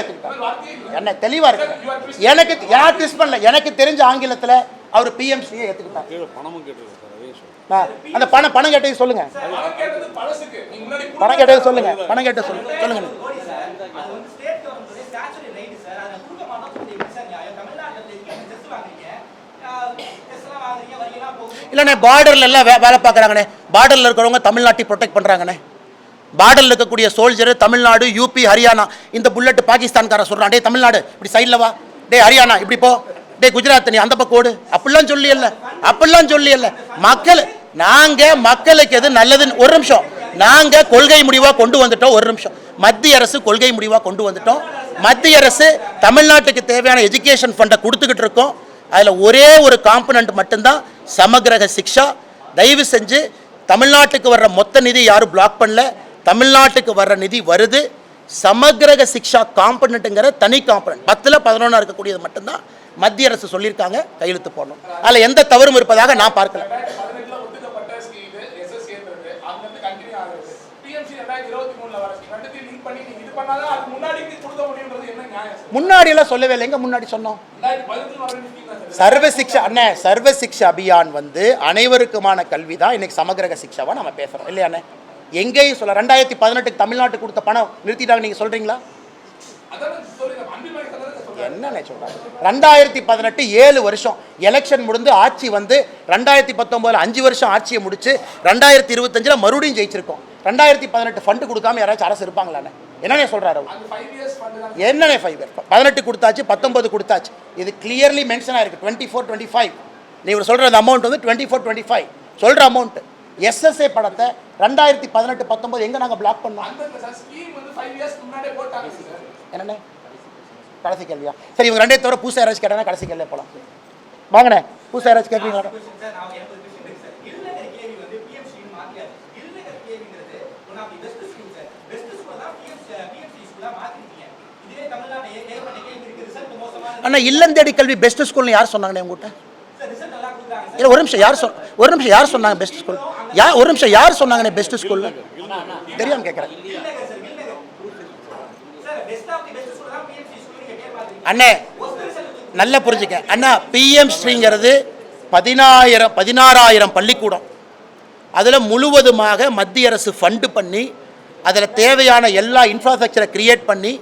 என்ன தெளிவா இருக்கு. எனக்கு யார் ட்விஸ்ட் பண்ணல. எனக்கு தெரிஞ்ச ஆங்கிலத்துல அவர் பிஎம்சியை ஏத்துக்கிட்டாரு. அந்த பணம் கேட்டது சொல்லுங்க. பணம் கேட்டது சொல்லுங்க. சொல்லுங்க. இல்லண்ணே பார்டர்ல எல்லாம் வேலை பார்க்குறாங்கண்ணே. பார்டர்ல இருக்கிறவங்க தமிழ்நாட்டை ப்ரொடெக்ட் பண்றாங்கண்ணே. பார்டர்ல இருக்கக்கூடிய சோல்ஜர் தமிழ்நாடு, யூபி, ஹரியானா. இந்த புல்லட் பாகிஸ்தான்காரன் சொல்றான், டே தமிழ்நாடு இப்படி சைட்ல வா, டே ஹரியானா இப்படி போ, டே குஜராத் நீ அந்த பக்கம் ஓடு. அப்படிலாம் சொல்லியல்ல. மக்களுக்கு எது நல்லதுன்னு ஒரு நிமிஷம் நாங்க கொள்கை முடிவா கொண்டு வந்துட்டோம். ஒரு நிமிஷம் மத்திய அரசு கொள்கை முடிவா கொண்டு வந்துட்டோம். மத்திய அரசு தமிழ்நாட்டுக்கு தேவையான எஜுகேஷன் ஃபண்டை கொடுத்துக்கிட்டு இருக்கோம். அதில் ஒரே ஒரு காம்பனண்ட் மட்டும்தான் சமகிரக சிக்ஷா. தயவு செஞ்சு தமிழ்நாட்டுக்கு வர்ற மொத்த நிதி யாரும் பிளாக் பண்ணல. தமிழ்நாட்டுக்கு வர்ற நிதி வருது. சமகிரக சிக்ஷா காம்பனண்ட்டுங்கிற தனி காம்பனண்ட் 10ல் 11 இருக்கக்கூடியது மட்டும்தான் மத்திய அரசு சொல்லியிருக்காங்க. கையெழுத்து போடணும். அதில் எந்த தவறும் இருப்பதாக நான் பார்க்கல. முன்னாடி எல்லாம் சொல்லவே இல்லை. எங்க முன்னாடி சொன்னோம்? சர்வ சிக்ஷா அபியான் வந்து அனைவருக்குமான கல்வி தான் இன்னைக்கு சமகிரக சிக்ஷாவா நம்ம பேசுறோம் இல்லையானே? எங்கேயும் சொல்ல 2018 தமிழ்நாட்டுக்கு கொடுத்த பணம் நிறுத்திட்டாங்க நீங்க சொல்றீங்களா? என்னன்னு சொல்றாங்க? 2018 7 வருஷம் எலெக்ஷன் முடிந்து ஆட்சி வந்து 2019 5 வருஷம் ஆட்சியை முடிச்சு 2025 மறுபடியும் ஜெயிச்சிருக்கோம். 2018 ஃபண்டு கொடுக்காம யாராச்சும் அரசு இருப்பாங்களாண்ணே? என்னன்னே சொல்றாரு? என்னன்னே 5 இயர் 18 கொடுத்தாச்சு, 19 கொடுத்தாச்சு. இது கிளியர்லி மென்ஷன் ஆயிருக்கு. 24-25 நீங்க சொல்ற அமௌண்ட் வந்து 24-25 சொல்ற அமௌண்ட். எஸ்எஸ்ஏ படத்தை 2018-19 எங்க நாங்க பிளாக் பண்ணோம்? என்னண்ணே கடைசி கேள்வியா? சரி இவங்க ரெண்டே தவிர பூசா யாராச்சும் கேட்டாங்கன்னா கடைசி கேள்வியா போலாம். வாங்கண்ணே பூசா யாராச்சும் கேட்குறீங்களா? அண்ணா இல்லம் தேடி கல்வி பெஸ்ட் ஸ்கூல்னு யார் சொன்னாங்கண்ணே உங்ககிட்ட? இல்லை ஒரு நிமிஷம் யார் சொன்னாங்க பெஸ்ட் ஸ்கூல்? ஒரு நிமிஷம் யார் சொன்னாங்கண்ணே பெஸ்ட் ஸ்கூல்ல? தெரியாம கேட்குறேன் அண்ணே. நல்லா புரிஞ்சுக்க அண்ணா. பிஎம்ஸ்ரீங்கிறது 16,000 பள்ளிக்கூடம். அதில் முழுவதுமாக மத்திய அரசு ஃபண்டு பண்ணி அதில் தேவையான எல்லா இன்ஃப்ராஸ்ட்ரக்சரை கிரியேட் பண்ணி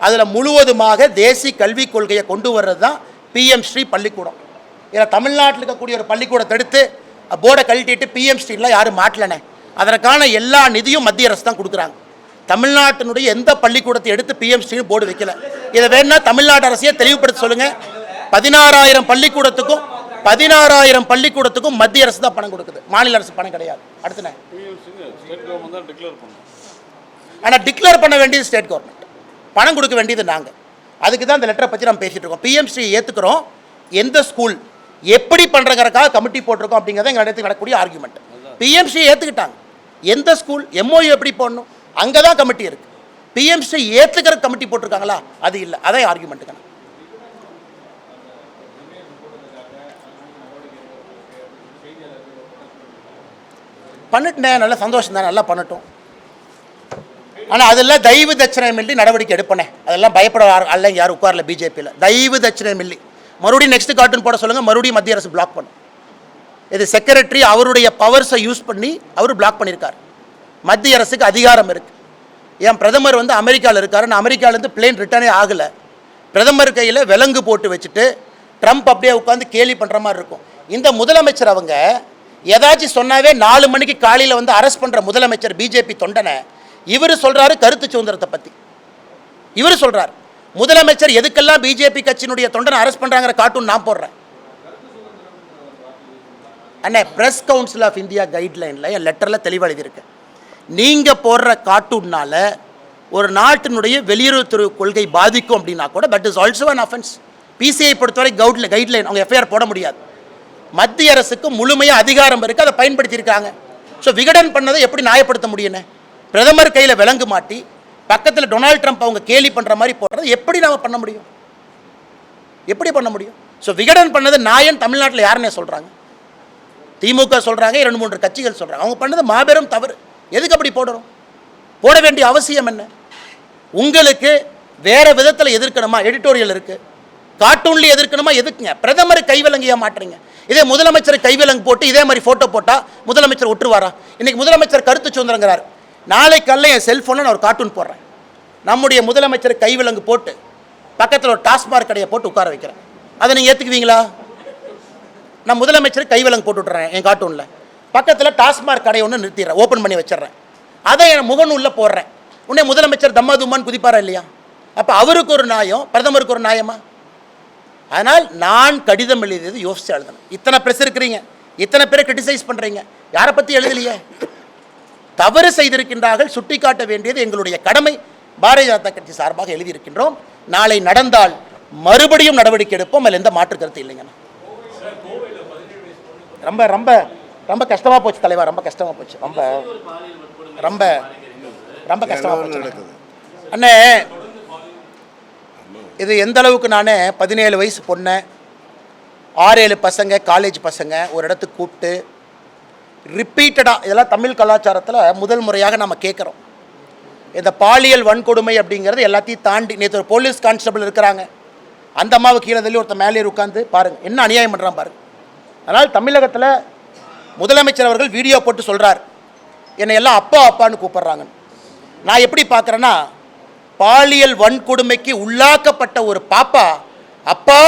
அதில் முழுவதுமாக தேசிய கல்விக் கொள்கையை கொண்டு வர்றது தான் பிஎம்ஸ்ரீ பள்ளிக்கூடம். இதில் தமிழ்நாட்டில் இருக்கக்கூடிய ஒரு பள்ளிக்கூடத்தை எடுத்து போர்டை கழட்டிட்டு பிஎம்ஸ்ரீலாம் யாரும் மாட்டலனே. அதற்கான எல்லா நிதியும் மத்திய அரசு தான் கொடுக்குறாங்க. தமிழ்நாட்டினுடைய எந்த பள்ளிக்கூடத்தை எடுத்து பிஎம்ஸ்ரீ போர்டு வைக்கல. இதை வேணா தமிழ்நாடு அரசையே தெளிவுபடுத்த சொல்லுங்க. 16,000 பள்ளிக்கூடத்துக்கும் மத்திய அரசு தான் பணம் கொடுக்குது, மாநில அரசு பணம் கிடையாது. அடுத்து ஆனால் டிக்ளேர் பண்ண வேண்டியது ஸ்டேட் கவர்மெண்ட், பணம் கொடுக்க வேண்டியது நாங்கள். அதுக்கு தான் இந்த லெட்டரை பற்றி நம்ம பேசிகிட்டு இருக்கோம். பிஎம்ஸ்ரீ ஏற்றுக்கிறோம். எந்த ஸ்கூல் எப்படி பண்ணுறங்கிறக்காக கமிட்டி போட்டிருக்கோம் அப்படிங்கிறத எங்கள் இடத்துக்கு நடக்கக்கூடிய ஆர்குமெண்ட். பிஎம்சி ஏற்றுக்கிட்டாங்க. எந்த ஸ்கூல் எம்ஓயு எப்படி போடணும் அங்கே தான் கமிட்டி இருக்குது. பிஎம்சி ஏற்றுக்கிற கமிட்டி போட்டிருக்காங்களா? அது இல்லை. அதான் ஆர்குமெண்ட்டுங்க. பண்ணிட்டேன், நல்ல சந்தோஷம் தான், நல்லா பண்ணட்டும். ஆனால் அதெல்லாம் தயவு தட்சணை மில்லி நடவடிக்கை எடுப்பனே. அதெல்லாம் பயப்பட அல்ல, யாரும் உட்காரல பிஜேபியில். தயவு தட்சணை மில்லி மறுபடியும் நெக்ஸ்ட் கார்ட்டூன் போட சொல்லுங்கள், மறுபடியும் மத்திய அரசு பிளாக் பண்ணும். இது செக்ரட்டரி அவருடைய பவர்ஸை யூஸ் பண்ணி அவர் பிளாக் பண்ணியிருக்கார். மத்திய அரசுக்கு அதிகாரம் இருக்குது. என் பிரதமர் வந்து அமெரிக்காவில் இருக்காரு, நான் அமெரிக்காவிலேருந்து பிளேன் ரிட்டர்னே ஆகலை. பிரதமர் கையில் விலங்கு போட்டு வச்சுட்டு ட்ரம்ப் அப்படியே உட்காந்து கேலி பண்ணுற மாதிரி இருக்கும். இந்த முதலமைச்சர் அவங்க ஏதாச்சும் சொன்னாவே 4 மணிக்கு காலையில் வந்து அரெஸ்ட் பண்ணுற முதலமைச்சர் பிஜேபி தொண்டனை இவர் சொல்கிறாரு கருத்து சுதந்திரத்தை பற்றி. இவர் சொல்கிறார் முதலமைச்சர் எதுக்கெல்லாம் பிஜேபி கட்சியினுடைய தொண்டனை அரெஸ்ட் பண்ணுறாங்கிற கார்ட்டூன் நான் போடுறேன். அண்ணே, பிரஸ் கவுன்சில் ஆஃப் இந்தியா கைட்லைனில் என் லெட்டரில் தெளிவாக எழுதியிருக்கேன். நீங்கள் போடுற கார்ட்டூன்னால ஒரு நாட்டினுடைய வெளியுறவுத்துறை கொள்கை பாதிக்கும் அப்படின்னா கூட that is also an offence. PCI பொறுத்தவரை கைட்லைன் அவங்க எஃப்ஐஆர் போட முடியாது. மத்திய அரசுக்கு முழுமையாக அதிகாரம் இருக்குது, அதை பயன்படுத்தியிருக்காங்க. ஸோ விகடன் பண்ணதை எப்படி நியாயப்படுத்த முடியுன்னு? பிரதமர் கையில் விலங்கு மாட்டி பக்கத்தில் டொனால்ட் ட்ரம்ப் அவங்க கேலி பண்ணுற மாதிரி போடுறது எப்படி நாம் பண்ண முடியும்? எப்படி பண்ண முடியும்? ஸோ விகடன் பண்ணது நாயன் தமிழ்நாட்டில் யாருன்னே சொல்கிறாங்க. திமுக சொல்கிறாங்க, 2-3 கட்சிகள் சொல்கிறாங்க. அவங்க பண்ணது மாபெரும் தவறு. எதுக்கு அப்படி போடுறோம்? போட வேண்டிய அவசியம் என்ன? உங்களுக்கு வேறு விதத்தில் எதிர்க்கணுமா? எடிட்டோரியல் இருக்குது. கார்ட்டூன்லேயே எதிர்க்கணுமா? எதுக்குங்க? பிரதமர் கைவிலங்கையாக மாட்டுறீங்க. இதே முதலமைச்சர் கைவிலங்கு போட்டு இதே மாதிரி ஃபோட்டோ போட்டால் முதலமைச்சர் ஒட்டுருவாரா? இன்றைக்கி முதலமைச்சர் கருத்து சுதந்திரங்கிறார். நாளைக்கல்ல என் செல்ஃபோனில் நான் ஒரு கார்ட்டூன் போடுறேன். நம்முடைய முதலமைச்சர் கைவிலங்கு போட்டு பக்கத்தில் ஒரு டாஸ்மார்க் கடையை போட்டு உட்கார வைக்கிறேன். அதை நீங்கள் ஏற்றுக்குவீங்களா? நான் முதலமைச்சர் கைவிலங்கு போட்டு விட்றேன் என் கார்ட்டூனில். பக்கத்தில் டாஸ்மார்க் கடையை ஒன்று நிறுத்திடுறேன், ஓப்பன் பண்ணி வச்சிடுறேன். அதை என் முகநூலில் போடுறேன். உடனே முதலமைச்சர் தம்மா தும்மான்னு குதிப்பாரா இல்லையா? அப்போ அவருக்கு ஒரு நியாயம், பிரதமருக்கு ஒரு நியாயமா? அதனால் நான் கடிதம் எழுதியது யோசிச்சு எழுதணும். இத்தனை ப்ரெஸ் இருக்கிறீங்க, இத்தனை பேரை கிரிட்டிசைஸ் பண்ணுறீங்க, யாரை பற்றி எழுதலையே? தவறு செய்திருக்கின்றார்கள், சுட்டிக்காட்ட வேண்டியது எங்களுடைய கடமை. பாரதிய ஜனதா கட்சி சார்பாக எழுதியிருக்கின்றோம். நாளை நடந்தால் மறுபடியும் நடவடிக்கை எடுப்போம். அதில் எந்த மாற்று கருத்து இல்லைங்கண்ணா. ரொம்ப ரொம்ப ரொம்ப கஷ்டமாக போச்சு தலைவா, ரொம்ப கஷ்டமாக போச்சு. ரொம்ப ரொம்ப ரொம்ப கஷ்டமாக போச்சு அண்ணே. இது எந்த அளவுக்கு நான் 17 வயசு பொண்ணை 6-7 பசங்க காலேஜ் பசங்க ஒரு இடத்துக்கு கூப்பிட்டு ரிப்பீட்டடாக, இதெல்லாம் தமிழ் கலாச்சாரத்தில் முதல் முறையாக நம்ம கேட்குறோம். இந்த பாலியல் வன்கொடுமை அப்படிங்கிறது எல்லாத்தையும் தாண்டி, நேற்று ஒரு போலீஸ் கான்ஸ்டபிள் இருக்கிறாங்க, அந்த அம்மாவை கீழே தள்ளி ஒருத்தர் மேலே உட்காந்து பாருங்கள் என்ன அநியாயம் பண்ணுறான் பாருங்கள். அதனால் தமிழகத்தில் முதலமைச்சர் அவர்கள் வீடியோ போட்டு சொல்கிறார் என்னை எல்லாம் அப்பா அப்பான்னு கூப்பிட்றாங்க. நான் எப்படி பார்க்குறேன்னா, பாலியல் வன்கொடுமைக்கு உள்ளாக்கப்பட்ட ஒரு பாப்பா அப்பா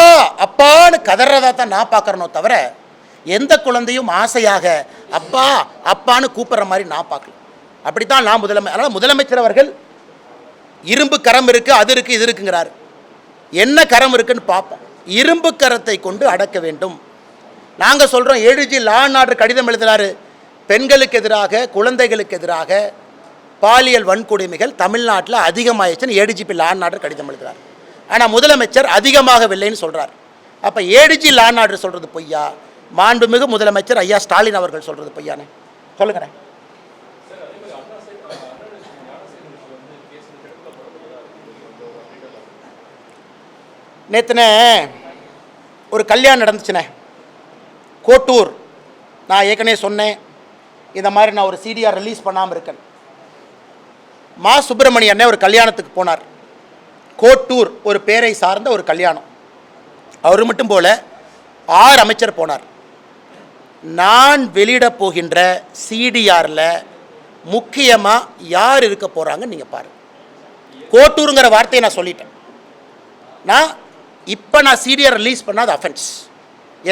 அப்பான்னு கதறதா தான் நான் பார்க்குறனோ தவிர எந்த குழந்தையும் ஆசையாக அப்பா அப்பான்னு கூப்பிட்ற மாதிரி நான் பார்க்கல. அப்படித்தான் நான் அதனால் முதலமைச்சர் அவர்கள் இரும்பு கரம் இருக்குது, அது இருக்குது, இது இருக்குங்கிறாரு. என்ன கரம் இருக்குன்னு பார்ப்போம். இரும்பு கரத்தை கொண்டு அடக்க வேண்டும். நாங்கள் சொல்கிறோம், 7G லா அண்ட் ஆர்டர் கடிதம் எழுதுகிறாரு. பெண்களுக்கு எதிராக, குழந்தைகளுக்கு எதிராக பாலியல் வன்கொடுமைகள் தமிழ்நாட்டில் அதிகமாகிடுச்சுன்னு 7GP லா அண்ட் ஆர்டர் கடிதம் எழுதுகிறார். ஆனால் முதலமைச்சர் அதிகமாகவில்லைன்னு சொல்கிறார். அப்போ 7G லா அண்ட் ஆர்டர் சொல்கிறது பொய்யா? மாண்புமிகு முதலமைச்சர் ஐயா ஸ்டாலின் அவர்கள் சொல்கிறது பொய்யானே? சொல்லுங்கண்ணே. நேற்றுனே ஒரு கல்யாணம் நடந்துச்சுண்ணே, கோட்டூர். நான் ஏற்கனவே சொன்னேன், இந்த மாதிரி நான் ஒரு சிடிஆர் ரிலீஸ் பண்ணாமல் இருக்கேன். மா சுப்பிரமணியண்ணே ஒரு கல்யாணத்துக்கு போனார். கோட்டூர் ஒரு பேரை சார்ந்த ஒரு கல்யாணம். அவர் மட்டும் போல 6 அமைச்சர் போனார். நான் வெளியிட போகின்ற சிடிஆரில் முக்கியமாக யார் இருக்க போகிறாங்கன்னு நீங்கள் பாருங்கள். கோட்டூருங்கிற வார்த்தையை நான் சொல்லிட்டேன். நான் இப்போ நான் சிடிஆர் ரிலீஸ் பண்ணாத அஃபென்ஸ்,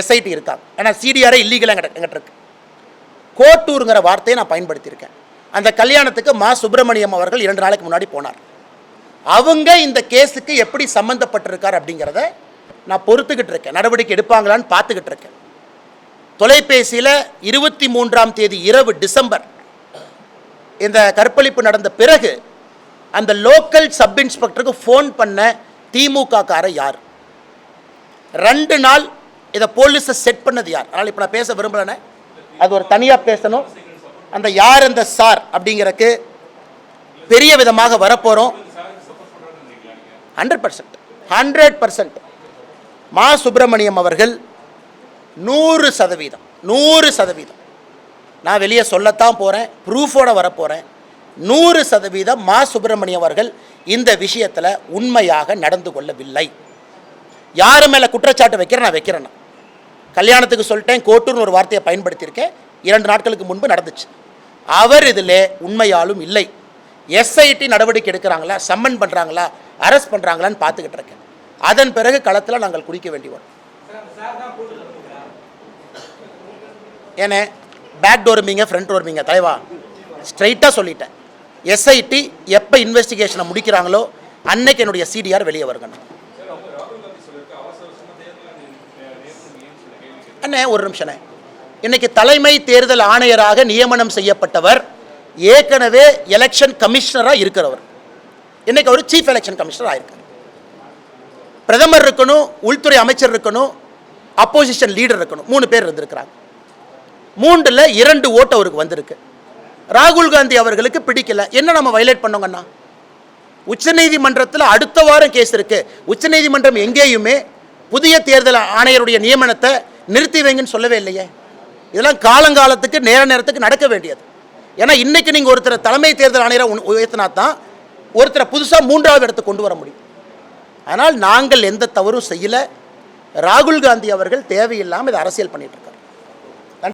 எஸ்ஐடி இருக்காங்க. ஏன்னா சிடிஆரே இல்லீகலாக எங்கிட்ட இருக்கு. கோட்டூருங்கிற வார்த்தையை நான் பயன்படுத்தியிருக்கேன். அந்த கல்யாணத்துக்கு மா சுப்பிரமணியம் அவர்கள் 2 நாளைக்கு முன்னாடி போனார். அவங்க இந்த கேஸுக்கு எப்படி சம்மந்தப்பட்டிருக்கார் அப்படிங்கிறத நான் பொறுத்துக்கிட்டு இருக்கேன். நடவடிக்கை எடுப்பாங்களான்னு பார்த்துக்கிட்டு இருக்கேன். தொலைபேசியில் 23ஆம் தேதி இரவு டிசம்பர் இந்த கற்பழிப்பு நடந்த பிறகு அந்த லோக்கல் சப் இன்ஸ்பெக்டருக்கு ஃபோன் பண்ண திமுக கார யார்? 2 நாள் இதை போலீஸை செட் பண்ணது யார்? அதனால் இப்போ நான் பேச விரும்பலனே, அது ஒரு தனியாக பேசணும். அந்த யார் அந்த சார் அப்படிங்கிறக்கு பெரிய விதமாக வரப்போகிறோம். 100% மா சுப்பிரமணியம் அவர்கள் 100% நான் வெளியே சொல்லத்தான் போகிறேன், ப்ரூஃபோட வரப்போகிறேன். 100% மா சுப்பிரமணியம் அவர்கள் இந்த விஷயத்தில் உண்மையாக நடந்து கொள்ளவில்லை. யார் மேலே குற்றச்சாட்டு வைக்கிறேன்? நான் வைக்கிறேன்னா கல்யாணத்துக்கு சொல்லிட்டேன், கோர்ட்டுன்னு ஒரு வார்த்தையை பயன்படுத்தியிருக்கேன். 2 நாட்களுக்கு முன்பு நடந்துச்சு. அவர் இதில் உண்மையாலும் இல்லை. எஸ்ஐடி நடவடிக்கை எடுக்கிறாங்களா, சம்மன் பண்ணுறாங்களா, அரெஸ்ட் பண்ணுறாங்களான்னு பார்த்துக்கிட்டு இருக்கேன். அதன் பிறகு களத்தில் நாங்கள் குடிக்க வேண்டி வரும். ஏன்னா பேக் டோர் மீங்க ஃப்ரண்ட் டோர் மீங்க தலைவா, ஸ்ட்ரைட்டாக சொல்லிட்டேன். எஸ்ஐடி எப்போ இன்வெஸ்டிகேஷனை முடிக்கிறாங்களோ அன்னைக்கு என்னுடைய சிடிஆர் வெளியே வருகணும். அண்ணே ஒரு நிமிஷண்ணே, இன்னைக்கு தலைமை தேர்தல் ஆணையராக நியமனம் செய்யப்பட்டவர் ஏற்கனவே எலெக்ஷன் கமிஷனராக இருக்கிறவர். இன்னைக்கு அவர் சீஃப் எலெக்ஷன் கமிஷனர் ஆயிருக்கார். பிரதமர் இருக்கணும், உள்துறை அமைச்சர் இருக்கணும், அப்போசிஷன் லீடர் இருக்கணும். 3 பேர் இருந்திருக்கிறாங்க. 3ல் 2 ஓட்டு அவருக்கு வந்திருக்கு. ராகுல் காந்தி அவர்களுக்கு பிடிக்கல. என்ன நம்ம வயலேட் பண்ணோங்கண்ணா? உச்சநீதிமன்றத்தில் அடுத்த வாரம் கேஸ் இருக்கு. உச்சநீதிமன்றம் எங்கேயுமே புதிய தேர்தல் ஆணையருடைய நியமனத்தை நிறுத்தி வைங்கன்னு சொல்லவே இல்லையே. இதெல்லாம் காலங்காலத்துக்கு நேரத்துக்கு நடக்க வேண்டியது. ஏன்னா இன்னைக்கு நீங்கள் ஒருத்தர் தலைமை தேர்தல் ஆணையரை உயர்த்தினா தான் ஒருத்தரை புதுசாக 3வது இடத்துக்கு கொண்டு வர முடியும். ஆனால் நாங்கள் எந்த தவறும் செய்யலை. ராகுல் காந்தி அவர்கள் தேவையில்லாமல் இதை அரசியல் பண்ணிட்டு இருக்காங்க.